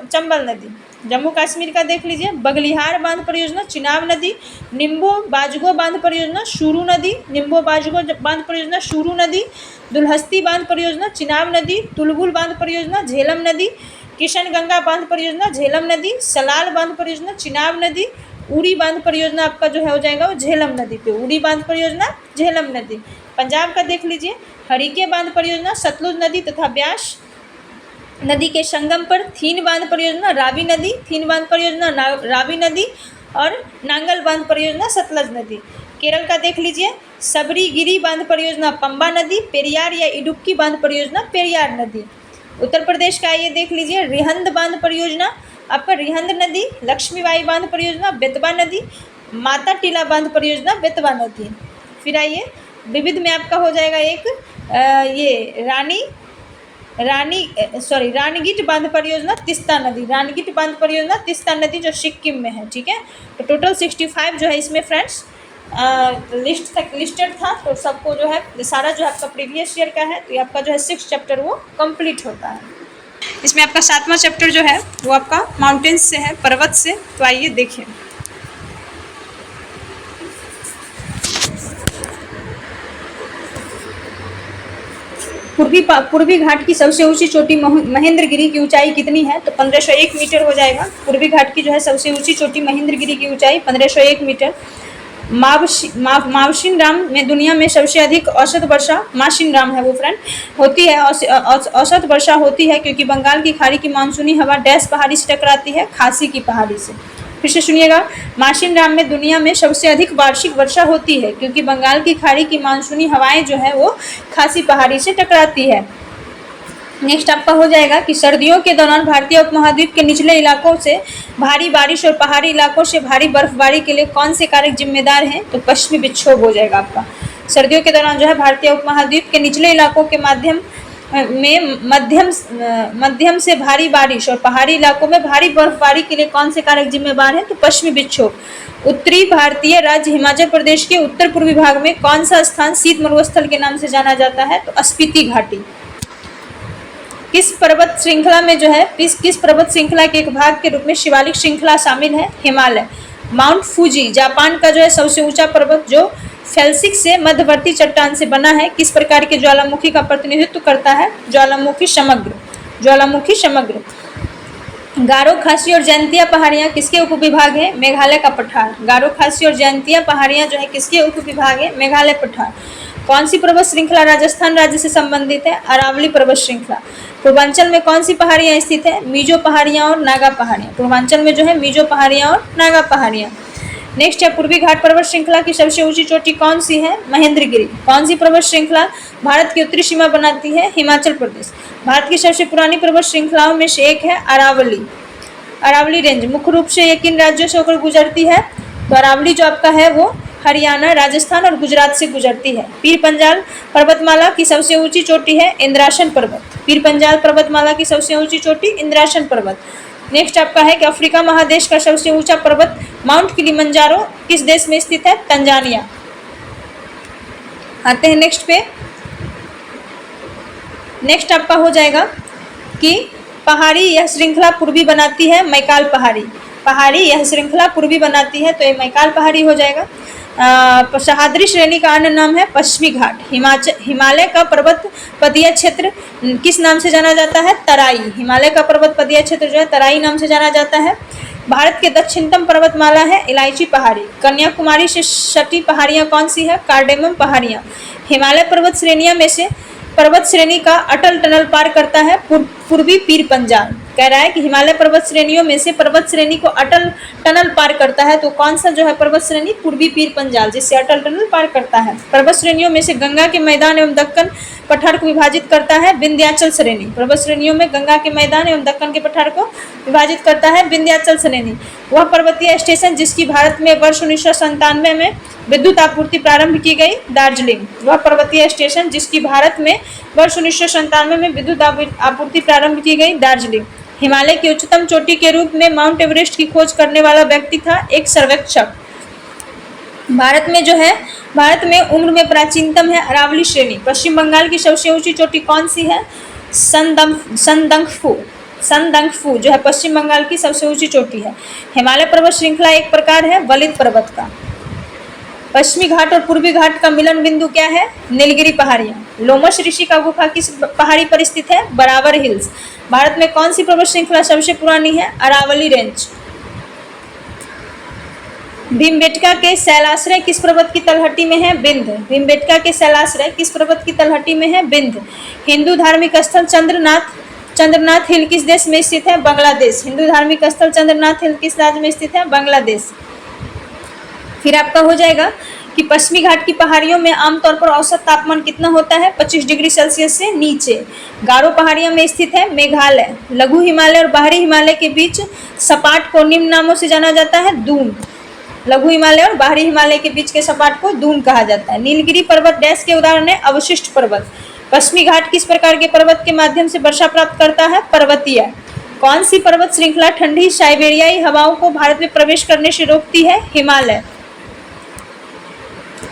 Speaker 1: चंबल नदी। जम्मू कश्मीर का देख लीजिए, बगलिहार बांध परियोजना चिनाब नदी। निम्बो बाजगो बांध परियोजना शुरू नदी। निम्बो बाजगो बांध परियोजना शुरू नदी। दुलहस्ती बांध परियोजना चिनाब नदी। तुलबुल बांध परियोजना झेलम नदी। किशन गंगा बांध परियोजना झेलम नदी। सलाल बांध परियोजना चिनाब नदी। उड़ी बांध परियोजना आपका जो है हो जाएगा वो झेलम नदी पे। उड़ी बांध परियोजना झेलम नदी। पंजाब का देख लीजिए, हरिके बांध परियोजना सतलुज नदी तथा ब्यास नदी के संगम पर। थीन बांध परियोजना रावी नदी। थीन बांध परियोजना रावी नदी और नांगल बांध परियोजना सतलज नदी। केरल का देख लीजिए, सबरीगिरी बांध परियोजना पंबा नदी। पेरियार या इडुक्की बांध परियोजना पेरियार नदी। उत्तर प्रदेश का ये देख लीजिए, रिहंद बांध परियोजना आपका रिहंद नदी। लक्ष्मीबाई बांध परियोजना बेतवा नदी। माता टीला बांध परियोजना बेतवा नदी। फिर आइए विविध में आपका हो जाएगा एक ये रानीगीट बांध परियोजना तिस्ता नदी। रानीगीट बांध परियोजना तिस्ता नदी जो सिक्किम में है, ठीक है। तो टोटल 65 जो है इसमें फ्रेंड्स लिस्ट तक लिस्टेड था। तो सबको जो है सारा जो आपका प्रीवियस ईयर का है, तो ये आपका जो है 6 चैप्टर वो कंप्लीट होता है। इसमें आपका 7वां चैप्टर जो है वो आपका माउंटेन्स से है, पर्वत से। तो आइए देखिए, पूर्वी घाट की सबसे ऊंची चोटी महेंद्रगिरी की ऊंचाई कितनी है? तो 1501 मीटर हो जाएगा। पूर्वी घाट की जो है सबसे ऊंची चोटी महेंद्रगिरी की ऊंचाई 1501 मीटर। मावशिन राम में दुनिया में सबसे अधिक औसत वर्षा, माशिन राम है वो फ्रेंड, होती है। औसत वर्षा होती है क्योंकि बंगाल की खाड़ी की मानसूनी हवा डैश पहाड़ी से टकराती है, खासी की पहाड़ी से। फिर से सुनिएगा, माशिन राम में दुनिया में सबसे अधिक वार्षिक वर्षा होती है क्योंकि बंगाल की खाड़ी की मानसूनी हवाएं जो है वो खासी पहाड़ी से टकराती है। नेक्स्ट आपका हो जाएगा कि सर्दियों के दौरान भारतीय उपमहाद्वीप के निचले इलाकों से भारी बारिश और पहाड़ी इलाकों से भारी बर्फबारी के लिए कौन से कारक जिम्मेदार हैं? तो पश्चिमी विक्षोभ हो जाएगा आपका। सर्दियों के दौरान जो है भारतीय उपमहाद्वीप के निचले इलाकों के मध्यम से भारी बारिश और पहाड़ी इलाकों में भारी बर्फबारी के लिए कौन से कारक जिम्मेदार हैं? तो पश्चिमी विक्षोभ। उत्तरी भारतीय राज्य हिमाचल प्रदेश के उत्तर पूर्वी भाग में कौन सा स्थान शीत मरुस्थल के नाम से जाना जाता है? तो स्पीति घाटी। किस पर्वत श्रृंखला में जो है किस पर्वत श्रृंखला के एक भाग के रूप में शिवालिक श्रृंखला शामिल है? हिमालय। माउंट फूजी जापान का जो है सबसे ऊंचा पर्वत जो फेल्सिक से मध्यवर्ती चट्टान से बना है, किस प्रकार के ज्वालामुखी का प्रतिनिधित्व करता है? ज्वालामुखी समग्र। गारो खासी और जयंतिया पहाड़ियाँ किसके उपविभाग है? मेघालय का पठार। गारो खासी और जयंतिया पहाड़ियाँ जो है किसके उपविभाग है? मेघालय पठार। कौन सी पर्वत श्रृंखला राजस्थान राज्य से संबंधित है? अरावली पर्वत श्रृंखला। पूर्वांचल में कौन सी पहाड़ियाँ स्थित है? मिजो पहाड़ियाँ और नागा पहाड़ियाँ। पूर्वांचल में जो है मिजो पहाड़ियाँ और नागा पहाड़ियाँ। नेक्स्ट है पूर्वी घाट पर्वत श्रृंखला की सबसे ऊंची चोटी कौन सी है? महेंद्रगिरी। कौन सी पर्वत श्रृंखला भारत की उत्तरी सीमा बनाती है? हिमाचल प्रदेश। भारत की सबसे पुरानी पर्वत श्रृंखलाओं में से एक है अरावली रेंज। मुख्य रूप से ये किन राज्यों से होकर गुजरती है? तो अरावली जो आपका है वो हरियाणा, राजस्थान और गुजरात से गुजरती है। पीर पंजाल पर्वतमाला की सबसे ऊंची चोटी है इंद्रासन पर्वत। पीर पंजाल पर्वतमाला की सबसे ऊंची चोटी इंद्रासन पर्वत। नेक्स्ट आपका है कि अफ्रीका महादेश का सबसे ऊंचा पर्वत माउंट किलिमंजारो किस देश में स्थित है? तंजानिया। आते हैं नेक्स्ट पे। नेक्स्ट आपका हो जाएगा कि पहाड़ी यह श्रृंखला पूर्वी बनाती है मैकाल पहाड़ी। यह श्रृंखला पूर्वी बनाती है तो ये मैकाल पहाड़ी हो जाएगा। सह्याद्री श्रेणी का अन्य नाम है पश्चिमी घाट। हिमालय का पर्वत पदीय क्षेत्र किस नाम से जाना जाता है? तराई। हिमालय का पर्वत पदीय क्षेत्र जो है तराई नाम से जाना जाता है। भारत के दक्षिणतम पर्वतमाला है इलायची पहाड़ी। कन्याकुमारी से सटी पहाड़ियां कौन सी है? कार्डेमम पहाड़ियां। हिमालय पर्वत श्रेणी का अटल टनल पार करता है पूर्वी पीर पंजाल। कह रहा है कि हिमालय पर्वत श्रेणियों में से पर्वत श्रेणी को अटल टनल पार करता है, तो कौन सा जो है पर्वत श्रेणी? पूर्वी पीर पंजाल, जिससे अटल टनल पार करता है। पर्वत श्रेणियों में से गंगा के मैदान एवं दक्कन पठार को विभाजित करता है विंध्याचल श्रेणी। पर्वत श्रेणियों में गंगा के मैदान एवं दक्कन के पठार को विभाजित करता है विंध्याचल श्रेणी। वह पर्वतीय स्टेशन जिसकी भारत में वर्ष 1997 में विद्युत आपूर्ति प्रारंभ की गई, दार्जिलिंग। वह पर्वतीय स्टेशन जिसकी भारत में वर्ष 1997 में विद्युत आपूर्ति प्रारंभ की गई, दार्जिलिंग। हिमालय की उच्चतम चोटी के रूप में माउंट एवरेस्ट की खोज करने वाला व्यक्ति था एक सर्वेक्षक। भारत में उम्र में प्राचीनतम है अरावली श्रेणी। पश्चिम बंगाल की सबसे ऊंची चोटी कौन सी है? संदंगफू जो है पश्चिम बंगाल की सबसे ऊंची चोटी है। हिमालय पर्वत श्रृंखला एक प्रकार है वलित पर्वत का। पश्चिमी घाट और पूर्वी घाट का मिलन बिंदु क्या है? नीलगिरी पहाड़ियां। लोमश ऋषि का गुफा किस पहाड़ी पर स्थित है? बरावर हिल्स। भारत में कौन सी पर्वत श्रृंखला सबसे पुरानी है? अरावली रेंज। भीमबेटका के शैलाश्रय किस पर्वत की तलहटी में है? विंध्य। भीमबेटका के शैलाश्रय किस पर्वत की तलहटी में है? विंध्य। हिंदू धार्मिक स्थल चंद्रनाथ हिल किस देश में स्थित है? बांग्लादेश। हिंदू धार्मिक स्थल चंद्रनाथ हिल किस राज्य में स्थित है? बांग्लादेश। फिर आपका हो जाएगा कि पश्चिमी घाट की पहाड़ियों में आमतौर पर औसत तापमान कितना होता है? 25 डिग्री सेल्सियस से नीचे। गारो पहाड़ियों में स्थित है मेघालय। लघु हिमालय और बाहरी हिमालय के बीच सपाट को निम्न नामों से जाना जाता है, दून। लघु हिमालय और बाहरी हिमालय के बीच के सपाट को दून कहा जाता है। नीलगिरी पर्वत डैश के उदाहरण है? अवशिष्ट पर्वत। पश्चिमी घाट किस प्रकार के पर्वत के माध्यम से वर्षा प्राप्त करता है? पर्वतीय। कौन सी पर्वत श्रृंखला ठंडी साइबेरियाई हवाओं को भारत में प्रवेश करने से रोकती है? हिमालय।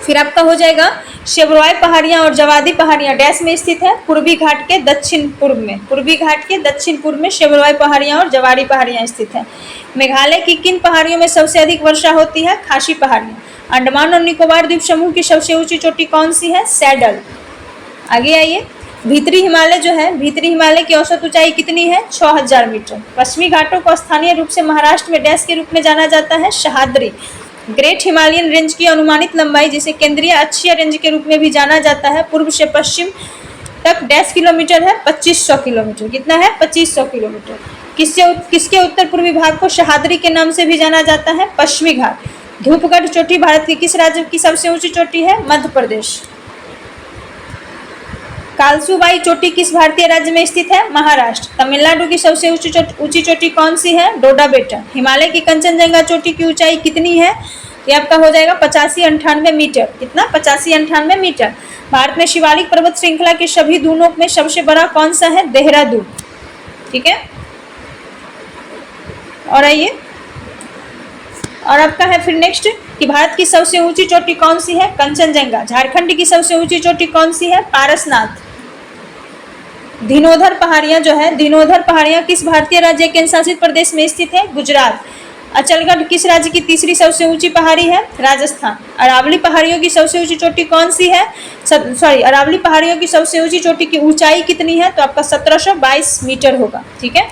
Speaker 1: फिर आपका हो जाएगा शेवरॉय पहाड़ियां और जवादी पहाड़ियां डैश में स्थित है? पूर्वी घाट के दक्षिण पूर्व में। पूर्वी घाट के दक्षिण पूर्व में शेवरॉय पहाड़ियां और जवादी पहाड़ियां स्थित है। मेघालय की किन पहाड़ियों में सबसे अधिक वर्षा होती है? खासी पहाड़ियां। अंडमान और निकोबार द्वीप समूह की सबसे ऊंची चोटी कौन सी है? सैडल। आगे आइए, भीतरी हिमालय जो है, भीतरी हिमालय की औसत ऊंचाई कितनी है? 6000 मीटर। पश्चिमी घाटों को स्थानीय रूप से महाराष्ट्र में डैश के रूप में जाना जाता है? सह्याद्री। ग्रेट हिमालयन रेंज की अनुमानित लंबाई जिसे केंद्रीय अक्षीय रेंज के रूप में भी जाना जाता है, पूर्व से पश्चिम तक डैश किलोमीटर है? 2500 किलोमीटर। कितना है? 2500 किलोमीटर। किसके उत्तर पूर्वी भाग को सह्याद्री के नाम से भी जाना जाता है? पश्चिमी घाट। धूपगढ़ चोटी भारत के किस राज्य की सबसे ऊंची चोटी है? मध्य प्रदेश। कालसुबाई चोटी किस भारतीय राज्य में स्थित है? महाराष्ट्र। तमिलनाडु की सबसे ऊंची चोटी कौन सी है? डोडा बेटा। हिमालय की कंचनजंगा चोटी की ऊंचाई कितनी है? ये आपका हो जाएगा 85-98 मीटर। कितना? 85-98 मीटर। भारत में शिवालिक पर्वत श्रृंखला के सभी दूनों में सबसे बड़ा कौन सा है? देहरादून। ठीक है, और आइए, और आपका है फिर नेक्स्ट कि भारत की सबसे ऊंची चोटी कौन सी है? कंचनजंगा। झारखंड की सबसे ऊंची चोटी कौन सी है? पारसनाथ। धीनोधर पहाड़ियां जो है, धीनोधर पहाड़ियां किस भारतीय राज्य केंद्र शासित प्रदेश में स्थित है? गुजरात। अचलगढ़ किस राज्य की तीसरी सबसे ऊंची पहाड़ी है? राजस्थान। अरावली पहाड़ियों की सबसे ऊंची चोटी कौन सी है? अरावली पहाड़ियों की सबसे ऊंची चोटी की ऊंचाई कितनी है? तो आपका 1722 मीटर होगा। ठीक है,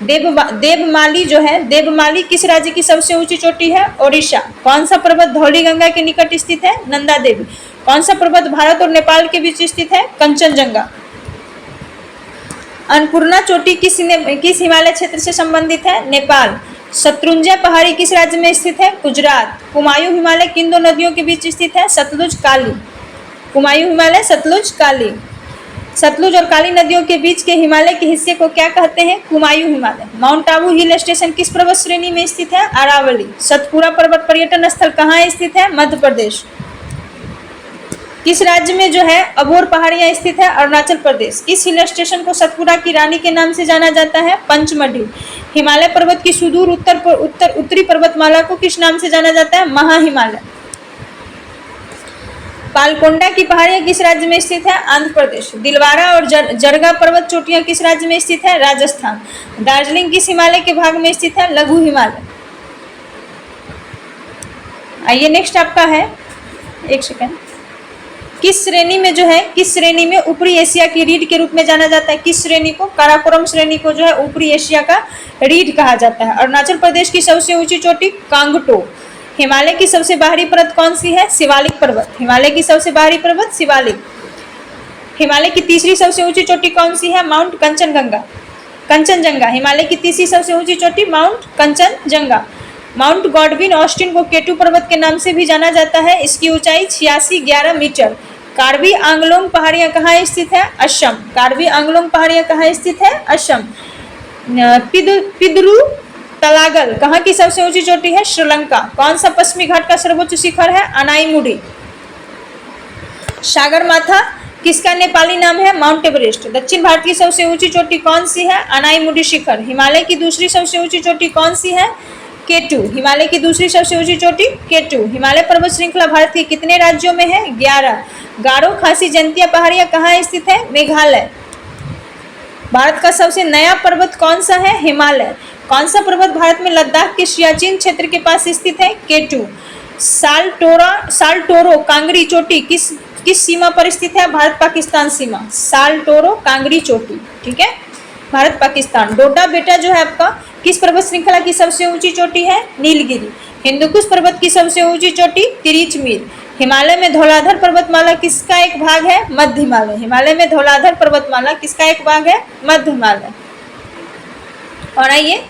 Speaker 1: देवमाली जो है, देवमाली किस राज्य की सबसे ऊंची चोटी है? ओडिशा। कौन सा पर्वत धौलीगंगा के निकट स्थित है? नंदा देवी। कौन सा पर्वत भारत और नेपाल के बीच स्थित है? कंचनजंगा। अन्नपूर्णा चोटी किस हिमालय क्षेत्र से संबंधित है? नेपाल। शत्रुंजय पहाड़ी किस राज्य में स्थित है? गुजरात। कुमायूं हिमालय किन दो नदियों के बीच स्थित है? सतलुज काली। कुमायूं हिमालय, सतलुज काली। सतलुज और काली नदियों के बीच के हिमालय के हिस्से को क्या कहते हैं? Kumaon Himalaya. Mount Abu hill station किस पर्वत श्रेणी में स्थित है? अरावली। सतपुरा पर्वत पर्यटन स्थल कहाँ स्थित है? मध्य प्रदेश। किस राज्य में जो है अबोर पहाड़ियां स्थित है? अरुणाचल प्रदेश। किस हिल स्टेशन को सतपुरा की रानी के नाम से जाना जाता है? पंचमढ़ी। हिमालय पर्वत की सुदूर उत्तरी पर्वतमाला को किस नाम से जाना जाता है? महाहिमालय। पालकोंडा की पहाड़ियां किस राज्य में स्थित है? आंध्र प्रदेश। दिलवारा और जरगा पर्वत चोटियां किस राज्य में स्थित है? राजस्थान। दार्जिलिंग किस हिमालय के भाग में स्थित है? लघु हिमालय। आइए नेक्स्ट आपका है, एक सेकेंड, किस श्रेणी में जो है, किस श्रेणी में ऊपरी एशिया की रीढ़ के रूप में जाना जाता है? किस श्रेणी को? काराकोरम श्रेणी को जो है ऊपरी एशिया का रीढ़ कहा जाता है। अरुणाचल प्रदेश की सबसे ऊंची चोटी कांगटो। हिमालय की सबसे बाहरी पर्वत कौन सी है? शिवालिक पर्वत। हिमालय की सबसे बाहरी पर्वत शिवालिक। हिमालय की तीसरी सबसे ऊंची चोटी कौन सी है? माउंट कंचनजंगा। कंचनजंगा। हिमालय की तीसरी सबसे ऊंची चोटी mount Kanchenjunga. Mount Godwin Austen को केटू पर्वत के नाम से भी जाना जाता है। इसकी ऊंचाई 8611 मीटर। कार्बी आंगलोंग पहाड़ियां कहाँ स्थित है? असम। कार्बी आंगलोंग पहाड़ियां कहाँ स्थित है? असम। पिदरू तलागल कहाँ की सबसे ऊंची चोटी है? श्रीलंका। कौन सा पश्चिमी घाट का सर्वोच्च शिखर है? अनाईमुडी। सागरमाथा किसका नेपाली नाम है? Mount Everest. दक्षिण भारत की सबसे ऊंची चोटी कौन सी है? अनाईमुडी शिखर। हिमालय की दूसरी सबसे ऊंची चोटी कौन सी है? केटू। हिमालय की दूसरी सबसे ऊंची चोटी केटू। हिमालय पर्वत श्रृंखला भारत के कितने राज्यों में है? 11। गारो खासी जयंतिया पहाड़ियां कहाँ स्थित है? मेघालय। भारत का सबसे नया पर्वत कौन सा है? हिमालय। कौन सा पर्वत भारत में लद्दाख के सियाचिन क्षेत्र के पास स्थित है? केटू। साल्टोरो कांगड़ी चोटी किस सीमा पर स्थित है? भारत पाकिस्तान सीमा। साल्टोरो कांगड़ी चोटी, ठीक है, भारत पाकिस्तान। डोडा बेटा जो है आपका किस पर्वत श्रृंखला की सबसे ऊंची चोटी है? नीलगिरी। हिंदुकुश पर्वत की सबसे ऊंची चोटी तिरिचमीर। हिमालय में धौलाधर पर्वतमाला किसका एक भाग है? मध्य हिमालय। हिमालय में धौलाधर पर्वतमाला किसका एक भाग है? मध्य हिमालय। और आइए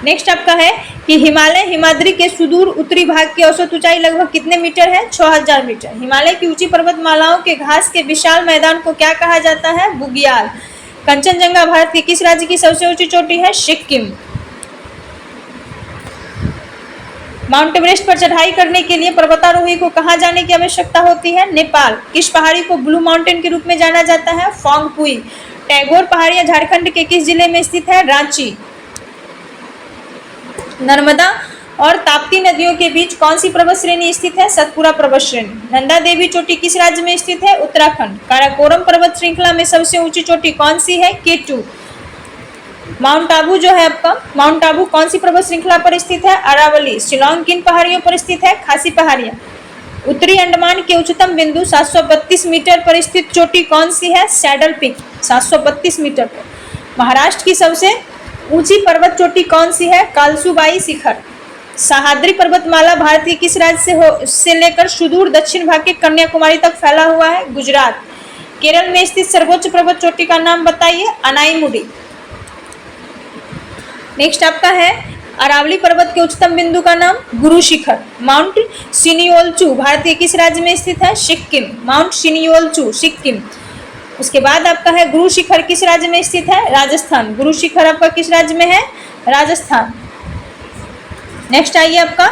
Speaker 1: नेक्स्ट आपका है कि हिमालय हिमाद्री के सुदूर उत्तरी भाग की औसत ऊंचाई लगभग कितने मीटर है? 6000 मीटर। हिमालय की ऊंची पर्वतमालाओं के घास के विशाल मैदान को क्या कहा जाता है? बुग्याल। कंचनजंगा भारत के किस राज्य की सबसे ऊंची चोटी है? सिक्किम। माउंट एवरेस्ट पर चढ़ाई करने के लिए पर्वतारोही को कहाँ जाने की आवश्यकता होती है? नेपाल। किस पहाड़ी को ब्लू माउंटेन के रूप में जाना जाता है? फोंगपुई। टैगोर पहाड़ियां झारखंड के किस जिले में स्थित है? रांची। नर्मदा और ताप्ती नदियों के बीच कौन सी पर्वत श्रेणी स्थित है? सतपुरा पर्वत श्रेणी। नंदा देवी चोटी किस राज्य में स्थित है? उत्तराखंड। काराकोरम पर्वत श्रृंखला में सबसे ऊंची चोटी कौन सी है? केटू। माउंट आबू जो है आपका, माउंट आबू कौन सी पर्वत श्रृंखला पर स्थित है? अरावली। शिलोंग किन पहाड़ियों पर स्थित है? खासी पहाड़ियां। उत्तरी अंडमान के उच्चतम बिंदु 732 मीटर पर स्थित चोटी कौन सी है? Saddle peak. 732 मीटर पर। महाराष्ट्र की सबसे ऊंची पर्वत चोटी कौन सी है? कालसुबाई शिखर। सह्याद्री पर्वतमाला भारत के किस राज्य से लेकर सुदूर दक्षिण भाग के कन्याकुमारी तक फैला हुआ है? गुजरात। केरल में स्थित सर्वोच्च पर्वत चोटी का नाम बताइए? अनाईमुडी। नेक्स्ट आपका है अरावली पर्वत के उच्चतम बिंदु का नाम? गुरु शिखर। माउंट सिनियोलचू भारत के किस राज्य में स्थित है? सिक्किम। माउंट सिनियोलचू सिक्किम। उसके बाद आपका है गुरु शिखर किस राज्य में स्थित है? राजस्थान। गुरु शिखर आपका किस राज्य में है? राजस्थान। नेक्स्ट आइए आपका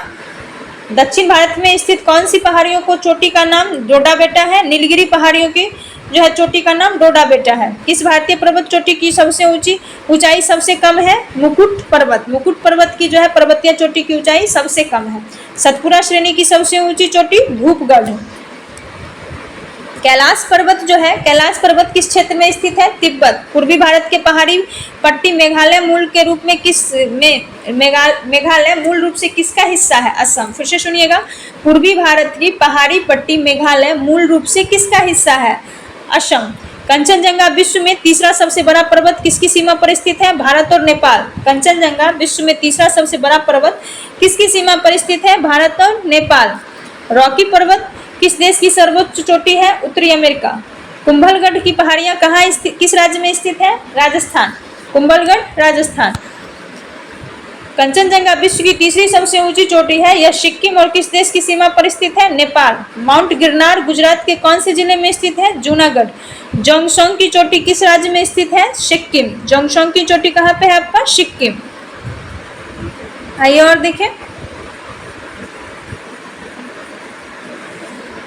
Speaker 1: दक्षिण भारत में स्थित कौन सी पहाड़ियों को चोटी का नाम डोडा बेटा है? नीलगिरी पहाड़ियों की जो है चोटी का नाम डोडा बेटा है। किस भारतीय पर्वत चोटी की सबसे ऊंचाई सबसे कम है? मुकुट पर्वत। मुकुट पर्वत की जो है पर्वतीय चोटी की ऊंचाई सबसे कम है। सतपुरा श्रेणी की सबसे ऊंची चोटी धूपगढ़। कैलाश पर्वत जो है, कैलाश पर्वत किस क्षेत्र में स्थित है? तिब्बत। पूर्वी भारत के पहाड़ी पट्टी मेघालय मूल के रूप में मेघालय मूल रूप से किसका हिस्सा है? असम। फिर से सुनिएगा, पूर्वी भारत की पहाड़ी पट्टी मेघालय मूल रूप से किसका हिस्सा है? असम। कंचनजंगा विश्व में तीसरा सबसे बड़ा पर्वत किसकी सीमा पर स्थित है? भारत और नेपाल। कंचनजंगा विश्व में तीसरा सबसे बड़ा पर्वत किसकी सीमा पर स्थित है? भारत और नेपाल। रॉकी पर्वत किस देश की सर्वोच्च चोटी है? उत्तरी अमेरिका। कुंभलगढ़ की पहाड़ियां कहाँ किस राज्य में स्थित है? राजस्थान। कुंभलगढ़ राजस्थान। कंचनजंगा विश्व की तीसरी सबसे ऊंची चोटी है। यह सिक्किम और किस देश की सीमा पर स्थित है? नेपाल। माउंट गिरनार गुजरात के कौन से जिले में स्थित है? जूनागढ़। जोंगसोंग की चोटी किस राज्य में स्थित है? सिक्किम। जोंगसोंग की चोटी कहाँ पे है आपका? सिक्किम। आइए और देखें,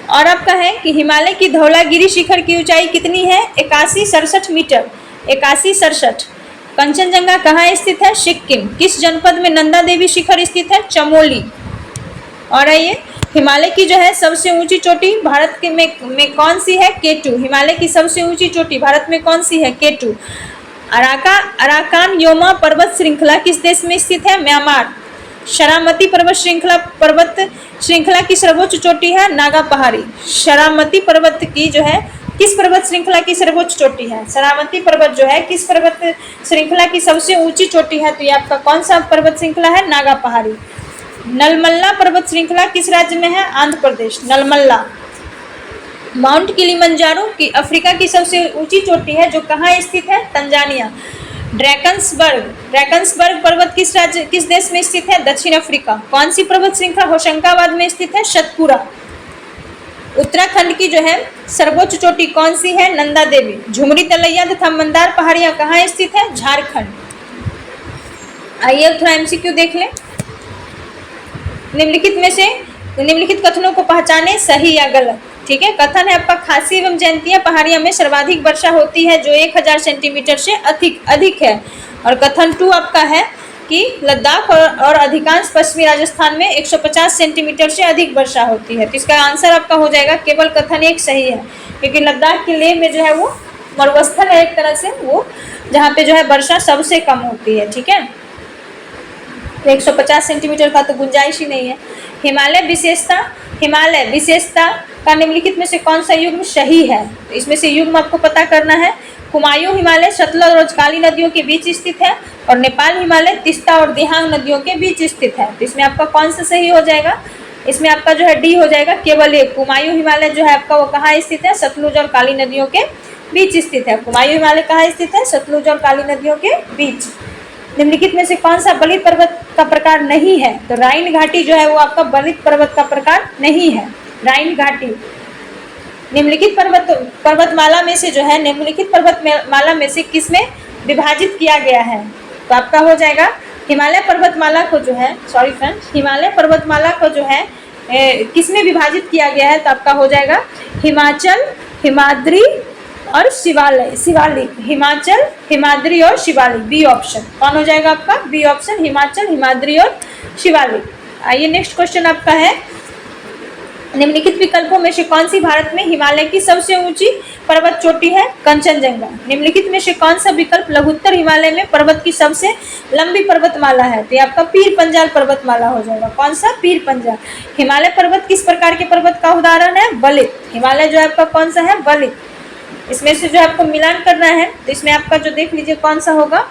Speaker 1: और आपका है कि हिमालय की धौलागिरी शिखर की ऊंचाई कितनी है? 8167 मीटर। 8167। कंचनजंगा कहाँ स्थित है? सिक्किम। किस जनपद में नंदा देवी शिखर स्थित है? चमोली। और आइए, हिमालय की जो है सबसे ऊंची चोटी भारत में कौन सी है? केटू। हिमालय की सबसे ऊंची चोटी भारत में कौन सी है? केटू। अराकान योमा पर्वत श्रृंखला किस देश में स्थित है? म्यांमार। शरामती पर्वत श्रृंखला की सर्वोच्च चोटी है? नागा पहाड़ी। शरामती पर्वत की जो है किस पर्वत श्रृंखला की सर्वोच्च चोटी है? शरावती पर्वत जो है किस पर्वत श्रृंखला की सबसे ऊंची चोटी है? तो ये आपका कौन सा पर्वत श्रृंखला है? नागा पहाड़ी। नलमल्ला पर्वत श्रृंखला किस राज्य में है? आंध्र प्रदेश। नलमल्ला। माउंट किलिमंजारो की अफ्रीका की सबसे ऊंची चोटी है जो कहाँ स्थित है? तंजानिया। ड्रैकन्सबर्ग पर्वत किस देश में स्थित है? दक्षिण अफ्रीका। कौन सी पर्वत श्रृंखला होशंगाबाद में स्थित है? सतपुरा। उत्तराखंड की जो है सर्वोच्च चोटी कौन सी है? नंदा देवी। झुमरी तलैया तथा मंदार पहाड़ियां कहाँ स्थित है? झारखंड। आइए थोड़ा एमसीक्यू देख लें। निम्नलिखित कथनों को पहचाने, सही या गलत। ठीक है, कथन है आपका खासी एवं जैंतिया पहाड़ियों में सर्वाधिक वर्षा होती है जो 1000 सेंटीमीटर से अधिक है। और कथन 2 आपका है कि लद्दाख और अधिकांश पश्चिमी राजस्थान में 150 सेंटीमीटर से अधिक वर्षा होती है। तो इसका आंसर आपका हो जाएगा केवल कथन 1 सही है, क्योंकि लद्दाख के लेह में जो है वो मरुस्थल है एक तरह से, वो जहाँ पे जो है वर्षा सबसे कम होती है। ठीक है, तो 150 सेंटीमीटर का तो गुंजाइश ही नहीं है। हिमालय विशेषता का निम्नलिखित में से कौन सा युग्म सही है? तो इसमें से युग्म आपको पता करना है। कुमायूं हिमालय सतलज और काली नदियों के बीच स्थित है, और नेपाल हिमालय तिस्ता और दिहांग नदियों के बीच स्थित है। तो इसमें आपका कौन सा सही हो जाएगा? इसमें आपका जो है डी हो जाएगा, केवल एक। कुमायूं हिमालय जो है आपका वो कहाँ स्थित है? सतलुज और काली नदियों के बीच स्थित है। कुमायूं हिमालय कहाँ स्थित है? सतलुज और काली नदियों के बीच। निम्नलिखित में से कौन सा बलित पर्वत का प्रकार नहीं है? तो राइन घाटी जो है वो आपका बलित पर्वत का प्रकार नहीं है। राइन घाटी। निम्नलिखित पर्वतमाला में से जो है निम्नलिखित पर्वतमाला में से किसमें विभाजित किया गया है? तो आपका हो जाएगा हिमालय पर्वतमाला को जो है, सॉरी फ्रेंड्स, हिमालय पर्वतमाला को जो है किसमें विभाजित किया गया है? तो आपका हो जाएगा हिमाचल, हिमाद्री और शिवालिक। हिमाचल, हिमाद्री और शिवालिक, बी ऑप्शन। कौन हो जाएगा आपका? बी ऑप्शन, हिमाचल, हिमाद्री और शिवालिक। आइए नेक्स्ट क्वेश्चन आपका है, निम्नलिखित विकल्पों में से कौन सी भारत में हिमालय की सबसे ऊंची पर्वत चोटी है? कंचनजंगा। निम्नलिखित में से कौन सा विकल्प लघुत्तर हिमालय में पर्वत की सबसे लंबी पर्वतमाला है? तो ये आपका पीर पंजाल पर्वतमाला हो जाएगा। कौन सा? पीर पंजाल। हिमालय पर्वत किस प्रकार के पर्वत का उदाहरण है? बलित। हिमालय जो है आपका कौन सा है? बलित। इसमें से जो आपको मिलान करना है, तो इसमें आपका जो देख लीजिए कौन सा होगा?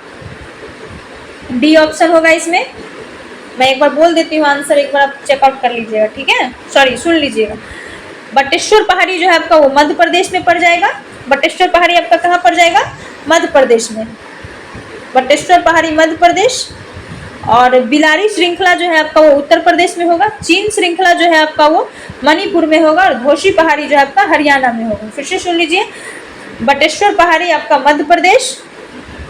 Speaker 1: डी ऑप्शन होगा। इसमें मैं एक बार बोल देती हूँ आंसर, एक बार आप चेकआउट कर लीजिएगा। ठीक है, सॉरी सुन लीजिएगा। बटेश्वर पहाड़ी जो है आपका वो मध्य प्रदेश में पड़ जाएगा। बटेश्वर पहाड़ी आपका कहाँ पड़ जाएगा? मध्य प्रदेश में। बटेश्वर पहाड़ी मध्य प्रदेश। और बिलारी श्रृंखला जो है आपका वो उत्तर प्रदेश में होगा। चीन श्रृंखला जो है आपका वो मणिपुर में होगा। और घोसी पहाड़ी जो है आपका हरियाणा में होगा। फिर से सुन लीजिए, बटेश्वर पहाड़ी आपका मध्य प्रदेश,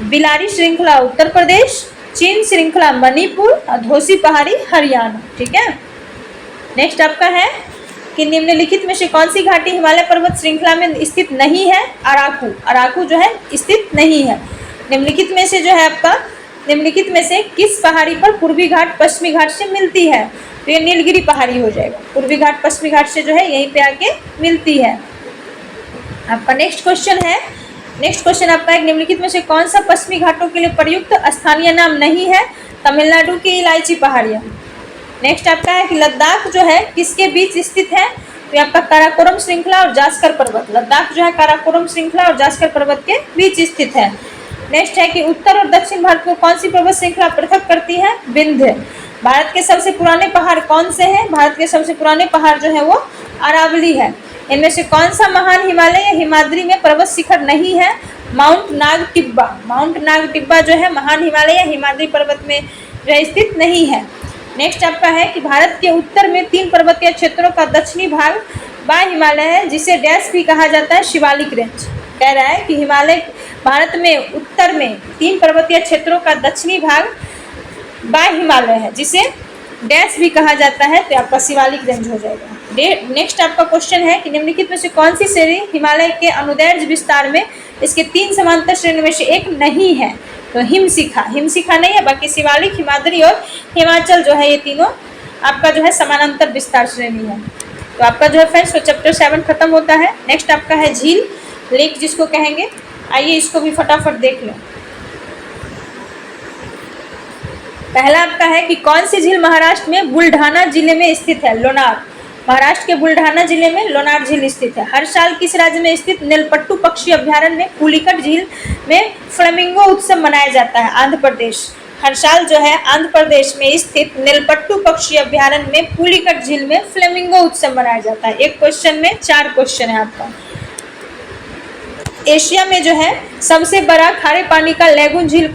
Speaker 1: बिलारी श्रृंखला उत्तर प्रदेश, चीन श्रृंखला मणिपुर और घोसी पहाड़ी हरियाणा। ठीक है, नेक्स्ट आपका है कि निम्नलिखित में से कौन सी घाटी हिमालय पर्वत श्रृंखला में स्थित नहीं है? अराकू। अराकू जो है स्थित नहीं है। निम्नलिखित में से जो है आपका, निम्नलिखित में से किस पहाड़ी पर पूर्वी घाट पश्चिमी घाट से मिलती है? तो ये नीलगिरी पहाड़ी हो जाएगा। पूर्वी घाट पश्चिमी घाट से जो है यहीं पे आके मिलती है। आपका नेक्स्ट क्वेश्चन है, नेक्स्ट क्वेश्चन आपका है, निम्नलिखित में से कौन सा पश्चिमी घाटों के लिए प्रयुक्त स्थानीय नाम नहीं है? तमिलनाडु की इलायची पहाड़ियाँ। नेक्स्ट आपका है कि लद्दाख जो है किसके बीच स्थित है? तो आपका काराकोरम श्रृंखला और जास्कर पर्वत। लद्दाख जो है काराकोरम श्रृंखला और जास्कर पर्वत के बीच स्थित है। नेक्स्ट है कि उत्तर और दक्षिण भारत को कौन सी पर्वत श्रृंखला पृथक करती है? विंध्य। भारत के सबसे पुराने पहाड़ कौन से हैं? भारत के सबसे पुराने पहाड़ जो है वो अरावली है। इनमें से कौन सा महान हिमालय या हिमाद्री में पर्वत शिखर नहीं है? माउंट नाग टिब्बा। माउंट नाग टिब्बा जो है महान हिमालय या हिमाद्री पर्वत में जो है स्थित नहीं है। नेक्स्ट आपका है कि भारत के उत्तर में 3 पर्वतीय क्षेत्रों का दक्षिणी भाग बाह्य हिमालय है, जिसे डैश भी कहा जाता है? शिवालिक रेंज। कह रहा है कि हिमालय भारत में उत्तर में 3 पर्वतीय क्षेत्रों का दक्षिणी भाग बाह्य हिमालय है, जिसे डैश भी कहा जाता है। तो आपका शिवालिक रेंज हो जाएगा। नेक्स्ट आपका क्वेश्चन है कि निम्नलिखित में से कौन सी श्रेणी हिमालय के अनुदैर्ध्य विस्तार में इसके 3 समांतर श्रेणी में से एक नहीं है? तो हिमशिखा। हिमशिखा नहीं है, बाकी शिवालिक, हिमाद्री और हिमाचल जो है ये तीनों आपका जो है समानांतर विस्तार श्रेणी है। तो आपका जो है फ्रेंड्स तो चैप्टर 7 खत्म होता है। नेक्स्ट आपका है झील, लेक जिसको कहेंगे। आइए इसको भी फटाफट देख लें। पहला आपका है कि कौन सी झील महाराष्ट्र में बुल्ढाना जिले में स्थित है? लोनार। महाराष्ट्र के बुल्ढाना जिले में लोनार झील स्थित है। हर साल किस राज्य में स्थित नेलपट्टू पक्षी अभ्यारण्य में पुलिकट झील में फ्लेमिंगो उत्सव मनाया जाता है? आंध्र प्रदेश। हर साल जो है आंध्र प्रदेश में स्थित नेलपट्टू पक्षी अभ्यारण्य में पुलिकट झील में फ्लेमिंगो उत्सव मनाया जाता है। एक क्वेश्चन में 4 क्वेश्चन है आपका। एशिया में जो है सबसे बड़ा खारे पानी का लैगून झील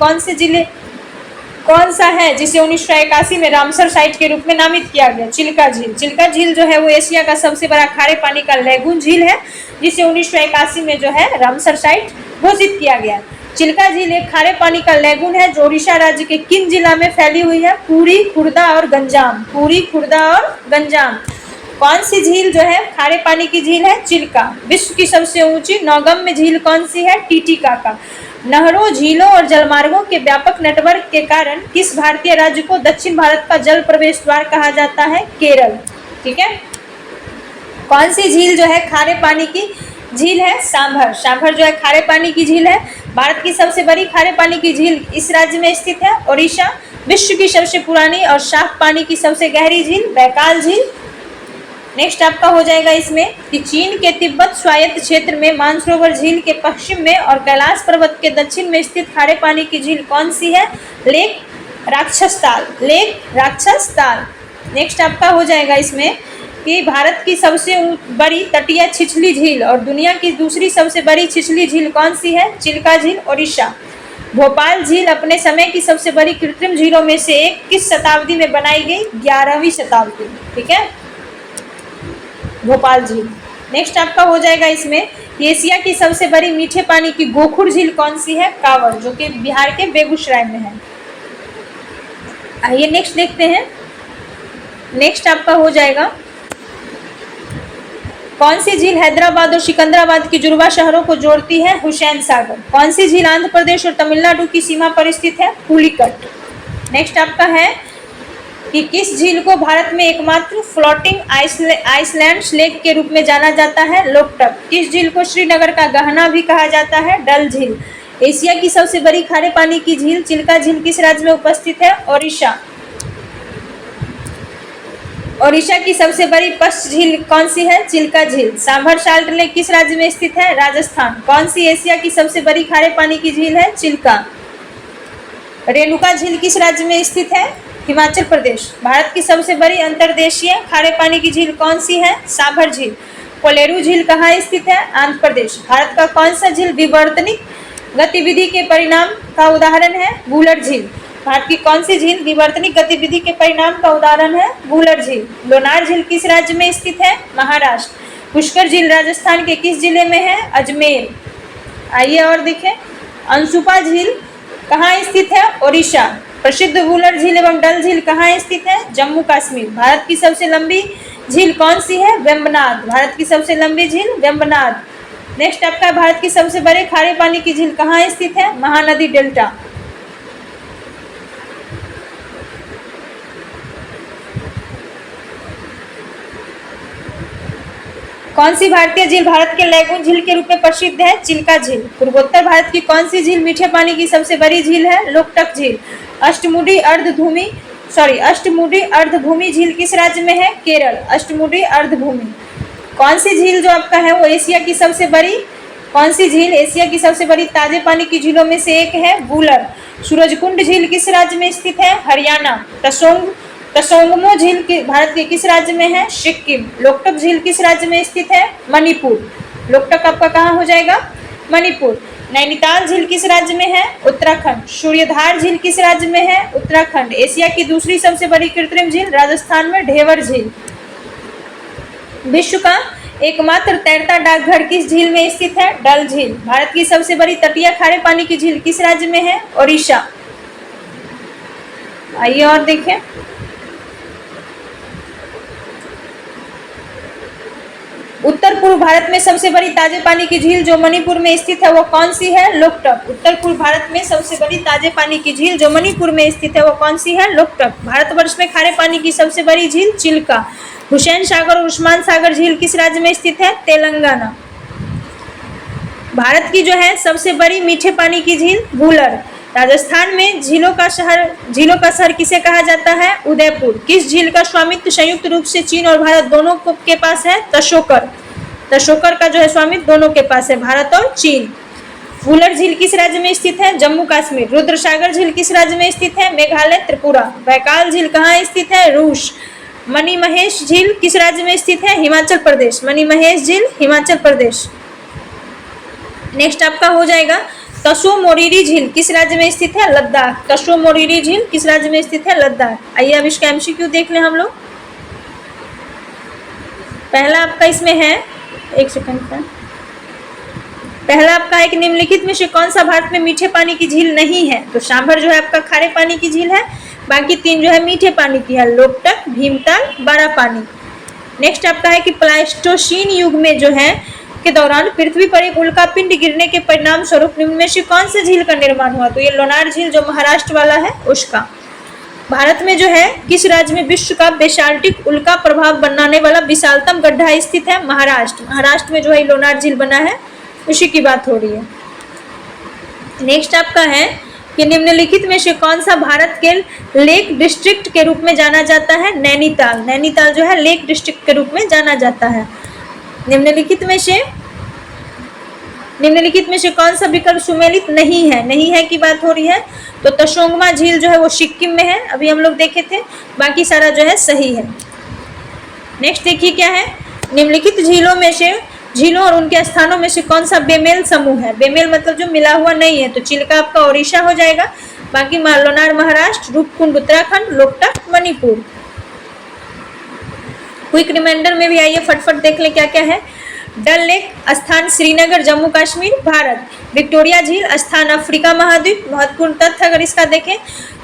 Speaker 1: कौन सा है जिसे 1981 में रामसर साइट के रूप में नामित किया गया? चिल्का झील। चिल्का झील जो है वो एशिया का सबसे बड़ा खारे पानी का लैगून झील है जिसे 1981 में जो है रामसर साइट घोषित किया गया। चिल्का झील एक खारे पानी का लैगून है जो ओडिशा राज्य के किन जिला में फैली हुई है? पुरी, खुर्दा और गंजाम। पुरी, खुर्दा और गंजाम। कौन सी झील जो है खारे पानी की झील है? चिल्का। विश्व की सबसे ऊंची नौगम्य झील कौन सी है? टीटीकाका। नहरों, झीलों और जलमार्गों के व्यापक नेटवर्क के कारण किस भारतीय राज्य को दक्षिण भारत का जल प्रवेश द्वार कहा जाता है? केरल। ठीक है। कौन सी झील जो है खारे पानी की झील है? सांभर। सांभर जो है खारे पानी की झील है। भारत की सबसे बड़ी खारे पानी की झील इस राज्य में स्थित है? ओडिशा। विश्व की सबसे पुरानी और साफ पानी की सबसे गहरी झील? बैकाल झील। नेक्स्ट आपका हो जाएगा इसमें कि चीन के तिब्बत स्वायत्त क्षेत्र में मानसरोवर झील के पश्चिम में और कैलाश पर्वत के दक्षिण में स्थित खारे पानी की झील कौन सी है? Lake Rakshastal. Lake Rakshastal. Next आपका हो जाएगा इसमें कि भारत की सबसे बड़ी तटीय छिछली झील और दुनिया की दूसरी सबसे बड़ी छिछली झील कौन सी है? चिल्का झील, ओडिशा। भोपाल झील अपने समय की सबसे बड़ी कृत्रिम झीलों में से एक किस शताब्दी में बनाई गई? 11वीं शताब्दी। ठीक है, भोपाल झील। नेक्स्ट आपका हो जाएगा इसमें एशिया की सबसे बड़ी मीठे पानी की गोखुर झील कौन सी है? कांवड़, जो कि बिहार के बेगूसराय में है। आइए नेक्स्ट देखते हैं। नेक्स्ट आपका हो जाएगा कौन सी झील हैदराबाद और सिकंदराबाद की जुड़वा शहरों को जोड़ती है? हुसैन सागर। कौन सी झील आंध्र प्रदेश और तमिलनाडु की सीमा पर स्थित है? पुलिकट। नेक्स्ट आपका है कि किस झील को भारत में एकमात्र फ्लोटिंग आइसलैंड लेक के रूप में जाना जाता है? लोकटक। किस झील को श्रीनगर का गहना भी कहा जाता है? डल झील। एशिया की सबसे बड़ी खारे पानी की झील चिल्का झील किस राज्य में उपस्थित है? ओडिशा। ओडिशा की सबसे बड़ी पश्च झील कौन सी है? चिल्का झील। सांभर साल्ट लेक किस राज्य में स्थित है? राजस्थान। कौन सी एशिया की सबसे बड़ी खारे पानी की झील है? चिल्का। रेणुका झील किस राज्य में स्थित है? हिमाचल प्रदेश। भारत की सबसे बड़ी अंतर्देशीय खारे पानी की झील कौन सी है? सांभर झील। कोलेरू झील कहाँ स्थित है? आंध्र प्रदेश। भारत का कौन सा झील विवर्तनिक गतिविधि के परिणाम का उदाहरण है? वूलर झील। भारत की कौन सी झील विवर्तनिक गतिविधि के परिणाम का उदाहरण है? वूलर झील। लोनार झील किस राज्य में स्थित है? महाराष्ट्र। पुष्कर झील राजस्थान के किस जिले में है? अजमेर। आइए और देखें। अंशुपा झील कहाँ स्थित है? ओडिशा। प्रसिद्ध वूलर झील एवं डल झील कहाँ स्थित है? जम्मू कश्मीर। भारत की सबसे लंबी झील कौन सी है? वेम्बनाड। भारत की सबसे लंबी झील वेम्बनाड। नेक्स्ट आपका भारत की सबसे बड़े खारे पानी की झील कहाँ स्थित है? महानदी डेल्टा। कौन सी भारतीय झील भारत के लैगून झील के रूप में प्रसिद्ध है? चिल्का झील। पूर्वोत्तर भारत की कौन सी झील मीठे पानी की सबसे बड़ी झील है? लोकटक झील। अष्टमुडी अर्धभूमि झील किस राज्य में है? केरल। अष्टमुडी अर्धभूमि। कौन सी झील जो आपका है वो एशिया की सबसे बड़ी ताजे पानी की झीलों में से एक है? वूलर। सूरजकुंड झील किस राज्य में स्थित है? हरियाणा। तसोंगमो झील भारत के किस राज्य में है? सिक्किम। लोकटक झील किस राज्य में स्थित है? मणिपुर। लोकटक आपका कहाँ हो जाएगा? मणिपुर। नैनीताल झील किस राज्य में है? उत्तराखंड। सूर्यधार झील किस राज्य में है? उत्तराखंड। एशिया की दूसरी सबसे बड़ी कृत्रिम झील राजस्थान में ढेवर झील। विश्व का एकमात्र तैरता डाकघर किस झील में स्थित है? डल झील। भारत की सबसे बड़ी तटीय खारे पानी की झील किस राज्य में है? ओडिशा। आइए और देखें। उत्तर पूर्व भारत में सबसे बड़ी ताजे पानी की झील जो मणिपुर में स्थित है वो कौन सी है? लोकटक। उत्तर पूर्व भारत में सबसे बड़ी ताजे पानी की झील जो मणिपुर में स्थित है वो कौन सी है? लोकटक। भारतवर्ष में खारे पानी की सबसे बड़ी झील चिल्का। हुसैन सागर और उस्मान सागर झील किस राज्य में स्थित है? तेलंगाना। भारत की जो है सबसे बड़ी मीठे पानी की झील वूलर। राजस्थान में झीलों का शहर किसे कहा जाता है? उदयपुर। किस झील का स्वामित्व संयुक्त रूप से चीन और भारत दोनों के पास है? तशोकर। तशोकर का जो है स्वामित्व दोनों के पास है, भारत और चीन। वुलर झील किस राज्य में स्थित है? जम्मू कश्मीर। रुद्रसागर झील किस राज्य में स्थित है? मेघालय, त्रिपुरा। बैकाल झील कहाँ स्थित है? रूस। मणिमहेश झील किस राज्य में स्थित है? हिमाचल प्रदेश। मणिमहेश झील हिमाचल प्रदेश। नेक्स्ट आपका हो जाएगा तसो मोरिरी झील किस राज्य में स्थित है? लद्दाख। तसो मोरिरी झील किस राज्य में स्थित है? लद्दाख। आइए अब इसका एमसीक्यू देख लें हम लोग। पहला आपका इसमें है, एक सेकंड का, पहला आपका है कि निम्नलिखित में से कौन सा भारत में मीठे पानी की झील नहीं है? तो सांभर जो है आपका खारे पानी की झील है, बाकी 3 जो है मीठे पानी की है, लोकटक, भीमताल, बड़ा पानी। नेक्स्ट आपका है कि प्लास्टोसीन युग में जो है के दौरान पृथ्वी पर एक उल्कापिंड गिरने के परिणाम स्वरूप निम्न में से कौन से झील का निर्माण हुआ? तो ये लोनार झील जो महाराष्ट्र वाला है उसका। भारत में जो है किस राज्य में विश्व का बेसाल्टिक उल्का प्रभाव बनाने वाला विशालतम गड्ढा स्थित है? महाराष्ट्र। महाराष्ट्र में जो है लोनार झील बना है, उसी की बात हो रही है। नेक्स्ट आपका है कि निम्नलिखित में से कौन सा भारत के लेक डिस्ट्रिक्ट के रूप में जाना जाता है? नैनीताल। नैनीताल जो है लेक डिस्ट्रिक्ट के रूप में जाना जाता है। निम्नलिखित में से कौन सा विकल्प सुमेलित नहीं है? नहीं है की बात हो रही है, तो तशोंगमा झील जो है वो सिक्किम में है, अभी हम लोग देखे थे, बाकी सारा जो है सही है। नेक्स्ट देखिए क्या है, निम्नलिखित झीलों और उनके स्थानों में से कौन सा बेमेल समूह है? बेमेल मतलब जो मिला हुआ नहीं है, तो चिल्का आपका ओडिशा हो जाएगा, बाकी लोनार महाराष्ट्र, रूपकुंड उत्तराखंड, लोकटक मणिपुर। क्विक रिमाइंडर में भी आइए फटफट देख लें क्या क्या है। डल लेक स्थान श्रीनगर जम्मू कश्मीर भारत। विक्टोरिया झील स्थान अफ्रीका महाद्वीप। महत्वपूर्ण तथ्य अगर इसका देखें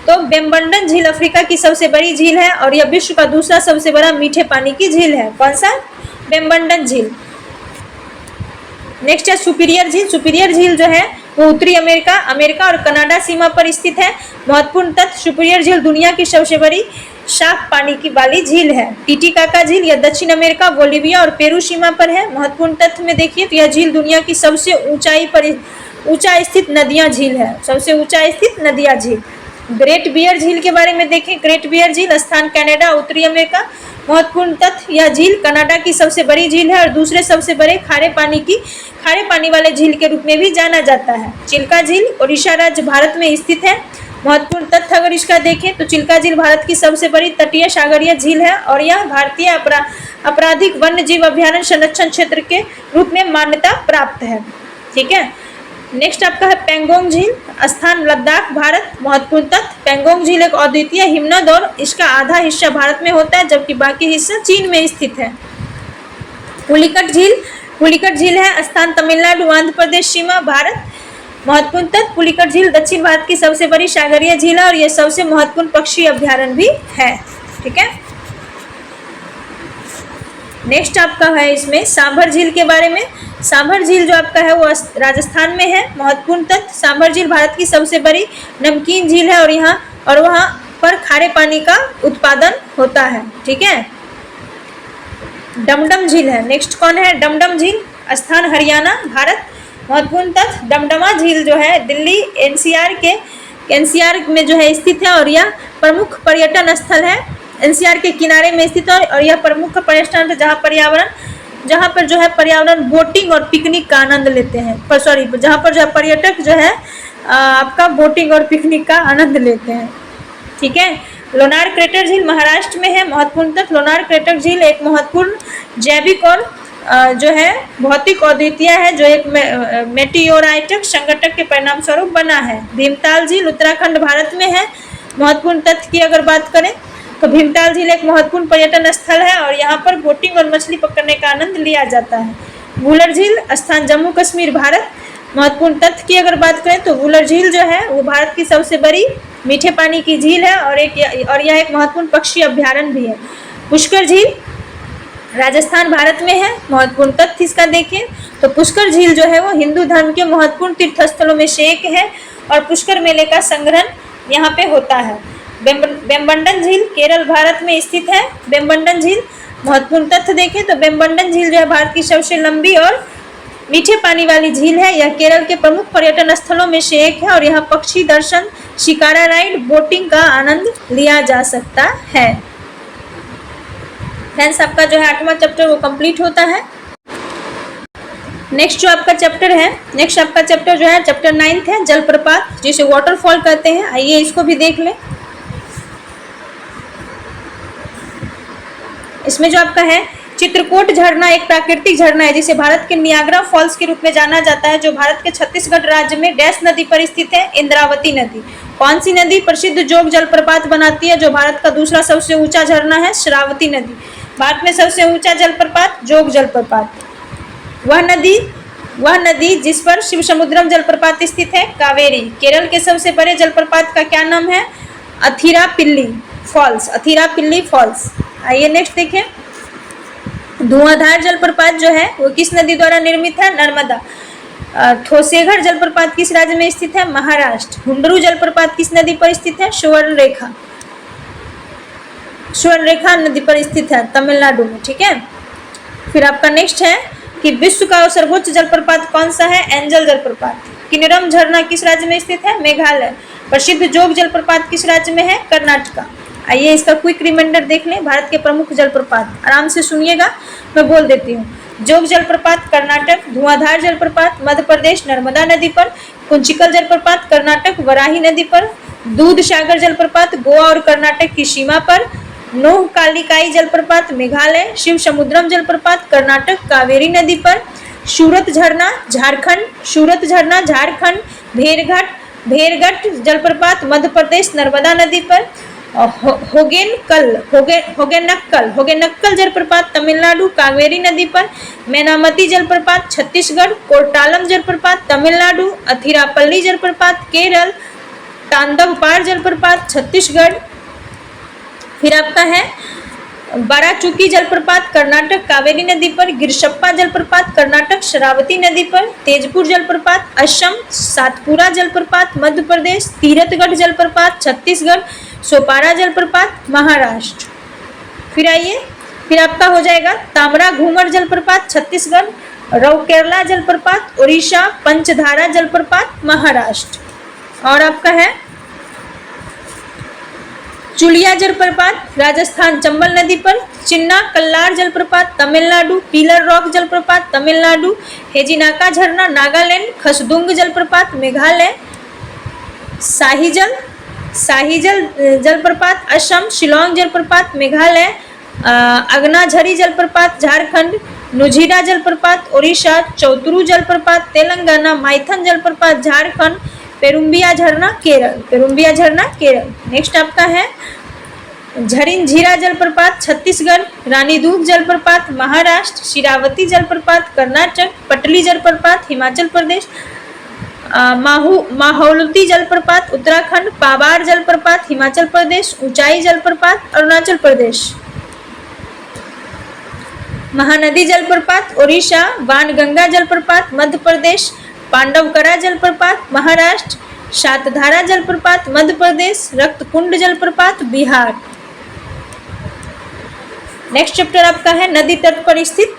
Speaker 1: तो बेम्बंडन झील अफ्रीका की सबसे बड़ी झील है और यह विश्व का दूसरा सबसे बड़ा मीठे पानी की झील है। कौन सा? बेम्बंडन झील। नेक्स्ट है सुपीरियर झील। सुपीरियर झील जो है वो उत्तरी अमेरिका और कनाडा सीमा पर स्थित है। महत्वपूर्ण तथ्य, सुपीरियर झील दुनिया की सबसे बड़ी साफ पानी की वाली झील है। टीटीकाका झील यह दक्षिण अमेरिका, बोलिविया और पेरू सीमा पर है। महत्वपूर्ण तथ्य में देखिए तो यह झील दुनिया की सबसे ऊंचा स्थित नदियां झील है, सबसे ऊंचा स्थित नदियां झील। ग्रेट बियर झील के बारे में देखें, ग्रेट बियर झील स्थान कनाडा, उत्तरी अमेरिका। महत्वपूर्ण तथ्य, यह झील कनाडा की सबसे बड़ी झील है और दूसरे सबसे बड़े खारे पानी वाले झील के रूप में भी जाना जाता है। चिल्का झील ओडिशा राज्य भारत में स्थित है। महत्वपूर्ण तथ्य अगर इसका देखें तो चिल्का झील भारत की सबसे बड़ी तटीय सागरीय झील है और यह भारतीय आपराधिक वन्य जीव अभ्यारण्य संरक्षण क्षेत्र के रूप में मान्यता प्राप्त है। ठीक है, नेक्स्ट आपका है पेंगोंग झील स्थान लद्दाख भारत। महत्वपूर्ण तथ्य, पेंगोंग झील एक अद्वितीय हिमनद और इसका आधा हिस्सा भारत में होता है जबकि बाकी हिस्सा चीन में स्थित है। पुलिकट झील है स्थान तमिलनाडु आंध्र प्रदेश सीमा भारत। महत्वपूर्ण तथ्य, पुलिकट झील दक्षिण भारत की सबसे बड़ी सागरीय झील है और यह सबसे महत्वपूर्ण पक्षी अभ्यारण्य भी है। ठीक है, नेक्स्ट आपका है इसमें सांभर झील के बारे में। सांभर झील जो आपका है वो राजस्थान में है। महत्वपूर्ण तथ्य, सांभर झील भारत की सबसे बड़ी नमकीन झील है और वहाँ पर खारे पानी का उत्पादन होता है। ठीक है, डमडम झील है, नेक्स्ट कौन है? डमडम झील स्थान हरियाणा भारत। महत्वपूर्ण तथ्य, डमडमा झील जो है दिल्ली एनसीआर में जो है स्थित है और यह प्रमुख पर्यटन स्थल है। एनसीआर के किनारे में स्थित है और यह प्रमुख पर्यटन है जहाँ पर जो है पर्यावरण बोटिंग और पिकनिक का आनंद लेते हैं। जहाँ पर जो है पर्यटक जो है आपका बोटिंग और पिकनिक का आनंद लेते हैं। ठीक है, लोनार क्रेटर झील महाराष्ट्र में है। महत्वपूर्ण तथ्य, लोनार क्रेटर झील एक महत्वपूर्ण जैविक और जो है भौतिक अद्वितीय है जो एक मेटियोराइटिक संघटक के परिणाम स्वरूप बना है। भीमताल झील उत्तराखंड भारत में है। महत्वपूर्ण तथ्य की अगर बात करें तो भीमताल झील एक महत्वपूर्ण पर्यटन स्थल है और यहाँ पर बोटिंग और मछली पकड़ने का आनंद लिया जाता है। वुलर झील स्थान जम्मू कश्मीर भारत। महत्वपूर्ण तथ्य की अगर बात करें तो वुलर झील जो है वो भारत की सबसे बड़ी मीठे पानी की झील है और यह एक महत्वपूर्ण पक्षी अभ्यारण्य भी है। पुष्कर झील राजस्थान भारत में है। महत्वपूर्ण तथ्य इसका देखें तो पुष्कर झील जो है वो हिंदू धर्म के महत्वपूर्ण तीर्थस्थलों में से एक है और पुष्कर मेले का संग्रहण यहाँ पे होता है। बेम्बंडन झील केरल भारत में स्थित है। बेम्बंडन झील महत्वपूर्ण तथ्य देखें तो बेम्बंडन झील जो है भारत की सबसे लंबी और मीठे पानी वाली झील है। यह केरल के प्रमुख पर्यटन स्थलों में से एक है और यहाँ पक्षी दर्शन, शिकारा राइड, बोटिंग का आनंद लिया जा सकता है। फ्रेंड्स, आपका जो है 8वां चैप्टर वो कंप्लीट होता है। नेक्स्ट जो आपका चैप्टर है, नेक्स्ट आपका चैप्टर जो है चैप्टर 9 है, जलप्रपात, जिसे वाटरफॉल कहते हैं। आइए इसको भी देख लें। इसमें जो आपका है चित्रकूट झरना एक प्राकृतिक झरना है जिसे भारत के नियाग्रा फॉल्स के रूप में जाना जाता है, जो भारत के छत्तीसगढ़ राज्य में डैश नदी पर स्थित है, इंद्रावती नदी। कौन सी नदी प्रसिद्ध जोग जलप्रपात बनाती है, जो भारत का दूसरा सबसे ऊंचा झरना है, श्रावती नदी। भारत में सबसे ऊंचा जलप्रपात जोग जलप्रपात। वह नदी जिस पर शिव समुद्रम जलप्रपात स्थित है, कावेरी। केरल के सबसे बड़े जलप्रपात का क्या नाम है, अथिरापिल्ली फॉल्स, अथिरापिल्ली फॉल्स। आइए नेक्स्ट देखें। धुआंधार जलप्रपात जो है वो किस नदी द्वारा निर्मित है, नर्मदा। ठोसेघर जलप्रपात किस राज्य में स्थित है, महाराष्ट्र। हुंडरू जलप्रपात किस नदी पर स्थित है, सुवर्णरेखा नदी पर स्थित है, तमिलनाडु में। ठीक है। फिर आपका नेक्स्ट है कि विश्व का सर्वोच्च जलप्रपात कौन सा है, एंजल जलप्रपात। किन्नरम झरना किस राज्य में स्थित है, मेघालय। प्रसिद्ध जोग जलप्रपात किस राज्य में है, कर्नाटक। आइए इसका क्विक रिमाइंडर देख लें। भारत के प्रमुख जलप्रपात, आराम से सुनिएगा, मैं बोल देती हूँ। जोग जलप्रपात कर्नाटक, धुआंधार जलप्रपात मध्य प्रदेश नर्मदा नदी पर, कुंचिकल जलप्रपात कर्नाटक वराही नदी पर, दूध सागर जलप्रपात गोवा और कर्नाटक की सीमा पर, नोह कालिकाई जलप्रपात मेघालय, शिव समुद्रम जलप्रपात कर्नाटक कावेरी नदी पर, सूरत झरना झारखंड, भेरघट जलप्रपात मध्य प्रदेश नर्मदा नदी पर, होगेनक्कल जलप्रपात तमिलनाडु कावेरी नदी पर, मैनामती जलप्रपात छत्तीसगढ़, कोर्टालम जलप्रपात तमिलनाडु, अथिरापल्ली जलप्रपात केरल, तांदवपार जलप्रपात छत्तीसगढ़। फिर आपका है बाराचुकी जलप्रपात कर्नाटक कावेरी नदी पर, गिरशप्पा जलप्रपात कर्नाटक शरावती नदी पर, तेजपुर जलप्रपात असम, सातपुरा जलप्रपात मध्य प्रदेश, तीरथगढ़ जलप्रपात छत्तीसगढ़, सोपारा जलप्रपात महाराष्ट्र। फिर आइए, फिर आपका हो जाएगा तामरा घूमर जलप्रपात छत्तीसगढ़, रौकेरला जलप्रपात उड़ीसा, पंचधारा जलप्रपात महाराष्ट्र। और आपका है चुलिया जलप्रपात राजस्थान चंबल नदी पर, चिन्ना कल्लार जलप्रपात तमिलनाडु, पीलर रॉक जलप्रपात तमिलनाडु, हेजिनाका झरना नागालैंड, खसदुंग जलप्रपात मेघालय, साहिजल जलप्रपात असम, शिलोंग जलप्रपात मेघालय, अगनाझरी जलप्रपात झारखंड, नुझीरा जलप्रपात ओडिशा, चौतुरु जलप्रपात तेलंगाना, माइथन जलप्रपात झारखंड, पेरुम्बिया झरना केरल। नेक्स्ट आपका है झरिनझीरा जलप्रपात छत्तीसगढ़, रानीदूध जलप्रपात महाराष्ट्र, शिरावती जलप्रपात कर्नाटक, पटली जलप्रपात हिमाचल प्रदेश, माहौलती जलप्रपात उत्तराखंड, पाबार जलप्रपात हिमाचल प्रदेश, ऊंचाई जलप्रपात अरुणाचल प्रदेश, महानदी जलप्रपात ओडिशा, बाणगंगा जलप्रपात मध्य प्रदेश, पांडवकरा जलप्रपात महाराष्ट्र, सातधारा जलप्रपात मध्य प्रदेश, रक्तकुंड जलप्रपात बिहार। नेक्स्ट चैप्टर आपका है नदी तट पर स्थित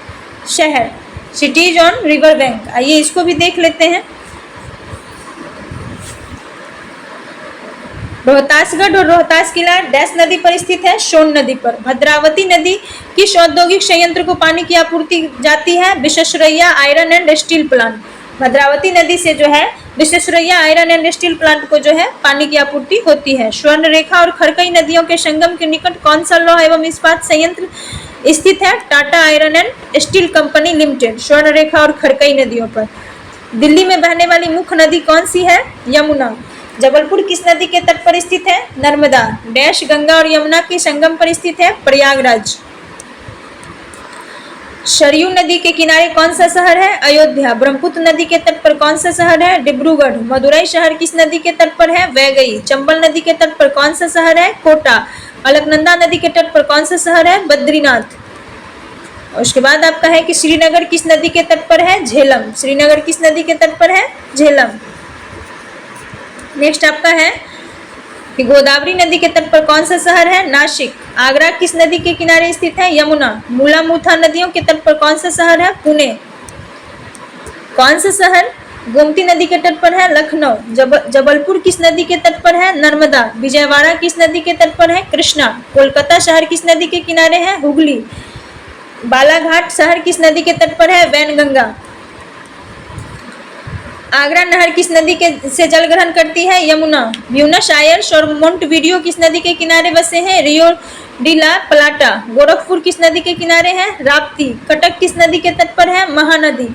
Speaker 1: शहर, सिटीज ऑन रिवर बैंक। आइए इसको भी देख लेते हैं। रोहतासगढ़ और रोहतास किला डैश नदी पर स्थित है, सोन नदी पर। भद्रावती नदी किस औद्योगिक संयंत्र को पानी की आपूर्ति जाती है, Visvesvaraya iron and steel plant. Bhadravati नदी से जो है Visvesvaraya iron and steel plant को जो है पानी की आपूर्ति होती है। स्वर्णरेखा और खड़कई नदियों के संगम के निकट कौन सा लौह एवं इस्पात संयंत्र स्थित है, Tata iron and steel company limited. Swarnarekha और खड़कई नदियों पर। दिल्ली में बहने वाली मुख्य नदी कौन सी है, यमुना। जबलपुर किस नदी के तट पर स्थित है, नर्मदा। डैश गंगा और यमुना के संगम पर स्थित है, प्रयागराज। सरयू नदी के किनारे कौन सा शहर है, अयोध्या। ब्रह्मपुत्र नदी के तट पर कौन सा शहर है, डिब्रूगढ़। मदुरई शहर किस नदी के तट पर है, वैगई। चंबल नदी के तट पर कौन सा शहर है, कोटा। अलकनंदा नदी के तट पर कौन सा शहर है, बद्रीनाथ। और उसके बाद आपका है कि श्रीनगर किस नदी के तट पर है, झेलम। श्रीनगर किस नदी के तट पर है, झेलम। नेक्स्ट आपका है कि गोदावरी नदी के तट पर कौन सा शहर है, नासिक। आगरा किस नदी के किनारे स्थित है, यमुना। मूला मूथा नदियों के तट पर कौन सा शहर है, पुणे। कौन सा शहर गोमती नदी के तट पर है? लखनऊ। जबलपुर किस नदी के तट पर है? नर्मदा। विजयवाड़ा किस नदी के तट पर है? कृष्णा। कोलकाता शहर किस नदी के किनारे है? हुगली। बालाघाट शहर किस नदी के तट पर है? वैनगंगा। आगरा नहर किस नदी के से जल ग्रहण करती है? यमुना। ब्यूनस आयर्स और मोंटवीडियो किस नदी के किनारे बसे हैं? रियो डी ला प्लाटा। गोरखपुर किस नदी के किनारे है? राप्ती। कटक किस नदी के तट पर है? महानदी।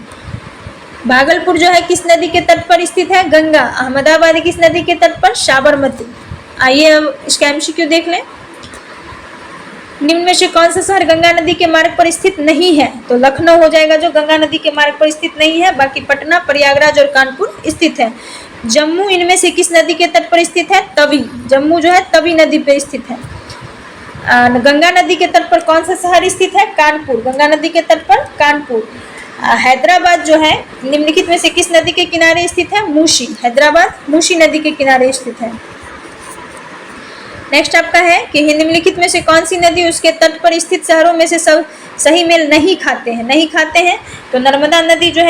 Speaker 1: भागलपुर जो है किस नदी के तट पर स्थित है? गंगा। अहमदाबाद किस नदी के तट पर? साबरमती। आइए अब इसका एमसीक्यू देख लें। निम्न में से कौन सा शहर गंगा नदी के मार्ग पर स्थित नहीं है? तो लखनऊ हो जाएगा जो गंगा नदी के मार्ग पर स्थित नहीं है। बाकी पटना, प्रयागराज और कानपुर स्थित है। जम्मू इनमें से किस नदी के तट पर स्थित है? तवी। जम्मू जो है तवी नदी पर स्थित है। गंगा नदी के तट पर कौन सा शहर स्थित है? कानपुर। गंगा नदी के तट पर कानपुर। हैदराबाद जो है निम्नलिखित में से किस नदी के किनारे स्थित है? मूसी। हैदराबाद मूसी नदी के किनारे स्थित है। नेक्स्ट आपका है कि निम्नलिखित में से कौन सी नदी उसके तट पर स्थित शहरों में से सब सही मेल नहीं खाते हैं? तो नर्मदा नदी जो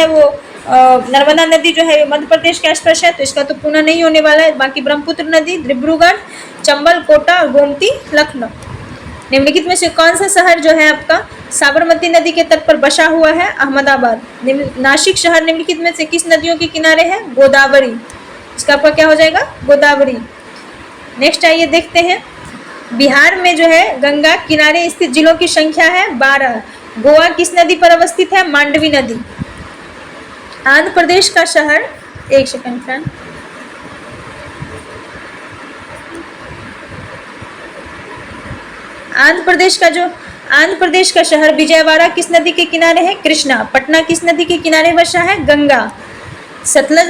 Speaker 1: है मध्य प्रदेश के आसपास है, तो इसका तो पुनः नहीं होने वाला है। बाकी ब्रह्मपुत्र नदी डिब्रूगढ़, चंबल, कोटा और गोमती लखनऊ। निम्नलिखित में से कौन सा शहर जो है आपका साबरमती नदी के तट पर बसा हुआ है? अहमदाबाद। नासिक शहर निम्नलिखित में से किस नदियों के किनारे है? गोदावरी। इसका आपका क्या हो जाएगा? गोदावरी। नेक्स्ट आइए देखते हैं। बिहार में जो है गंगा किनारे स्थित जिलों की संख्या है 12। गोवा किस नदी पर अवस्थित है? मांडवी नदी। आंध्र प्रदेश का शहर, एक सेकंड फ्रेंड, आंध्र प्रदेश का शहर विजयवाड़ा किस नदी के किनारे है? कृष्णा। पटना किस नदी के किनारे बसा है? गंगा। सतलज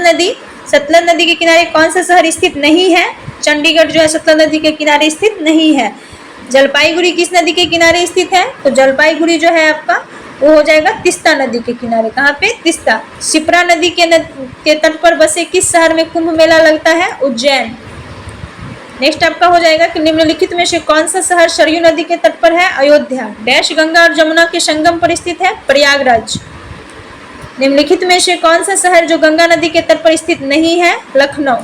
Speaker 1: नदी के किनारे कौन सा शहर स्थित नहीं है? चंडीगढ़ जो है सतलज नदी के किनारे स्थित नहीं है। जलपाईगुड़ी किस नदी के किनारे स्थित है? तो जलपाईगुड़ी जो है आपका वो हो जाएगा तिस्ता नदी के किनारे। कहाँ पे? तिस्ता। शिप्रा नदी के तट पर बसे किस शहर में कुंभ मेला लगता है? उज्जैन। नेक्स्ट आपका हो जाएगा कि निम्नलिखित में से कौन सा शहर सरयू नदी के तट पर है? अयोध्या। डैश गंगा और जमुना के संगम पर स्थित है? प्रयागराज। निम्नलिखित में से कौन सा शहर जो गंगा नदी के तट पर स्थित नहीं है? लखनऊ।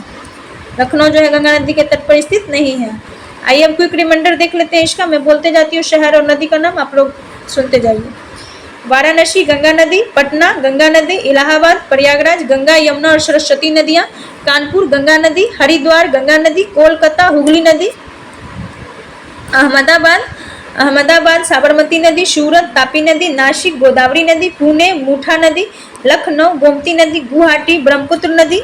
Speaker 1: लखनऊ जो है गंगा नदी के तट पर स्थित नहीं है। आइए अब क्विक रिमाइंडर देख लेते हैं इसका। मैं बोलते जाती हूँ शहर और नदी का नाम, आप लोग सुनते जाइए। वाराणसी गंगा नदी, पटना गंगा नदी, इलाहाबाद, प्रयागराज गंगा, यमुना और सरस्वती नदियाँ, कानपुर गंगा नदी, हरिद्वार गंगा नदी, कोलकाता हुगली नदी, अहमदाबाद साबरमती नदी, सूरत तापी नदी, नासिक गोदावरी नदी, पुणे मुठा नदी, लखनऊ गोमती नदी, गुवाहाटी ब्रह्मपुत्र नदी।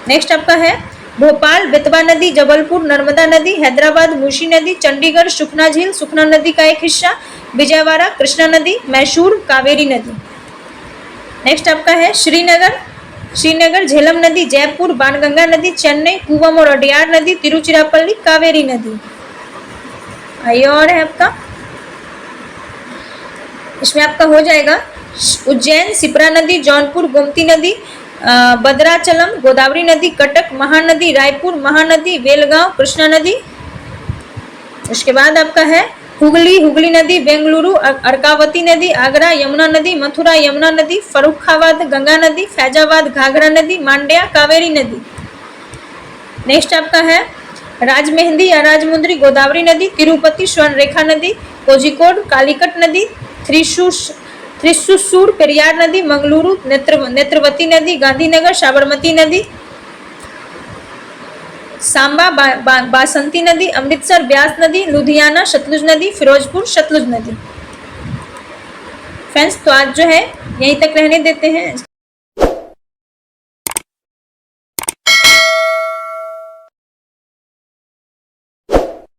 Speaker 1: नेक्स्ट आपका है भोपाल बेतवा नदी, जबलपुर नर्मदा नदी, हैदराबाद मूसी नदी, चंडीगढ़ सुखना झील सुखना नदी का एक हिस्सा, विजयवाड़ा कृष्णा नदी, मैसूर कावेरी नदी। नेक्स्ट आपका है श्रीनगर झेलम नदी, जयपुर बाणगंगा नदी, चेन्नई कूवम और अडियार नदी, तिरुचिरापल्ली कावेरी नदी। आइए और है आपका, इसमें आपका हो जाएगा उज्जैन शिप्रा नदी, जौनपुर गोमती नदी, भद्राचलम गोदावरी नदी, कटक महानदी, रायपुर महानदी, बेलगांव कृष्णा नदी। उसके बाद आपका है हुगली नदी, बेंगलुरु अर्कावती नदी, आगरा यमुना नदी, मथुरा यमुना नदी, फर्रुखाबाद गंगा नदी, फैजाबाद घाघरा नदी, मांड्या कावेरी नदी। नेक्स्ट आपका है राजमेहंदी या राजमुंद्री गोदावरी नदी, तिरुपति स्वर्णरेखा नदी, कोझिकोड कालीकट नदी, थ्रिसुर पेरियार नदी, मंगलुरु नेत्रवती नदी, गांधीनगर साबरमती नदी, सांबा बासंती नदी, अमृतसर ब्यास नदी, लुधियाना सतलुज नदी, फिरोजपुर सतलुज नदी। फ्रेंड्स तो आज जो है यहीं तक रहने देते हैं।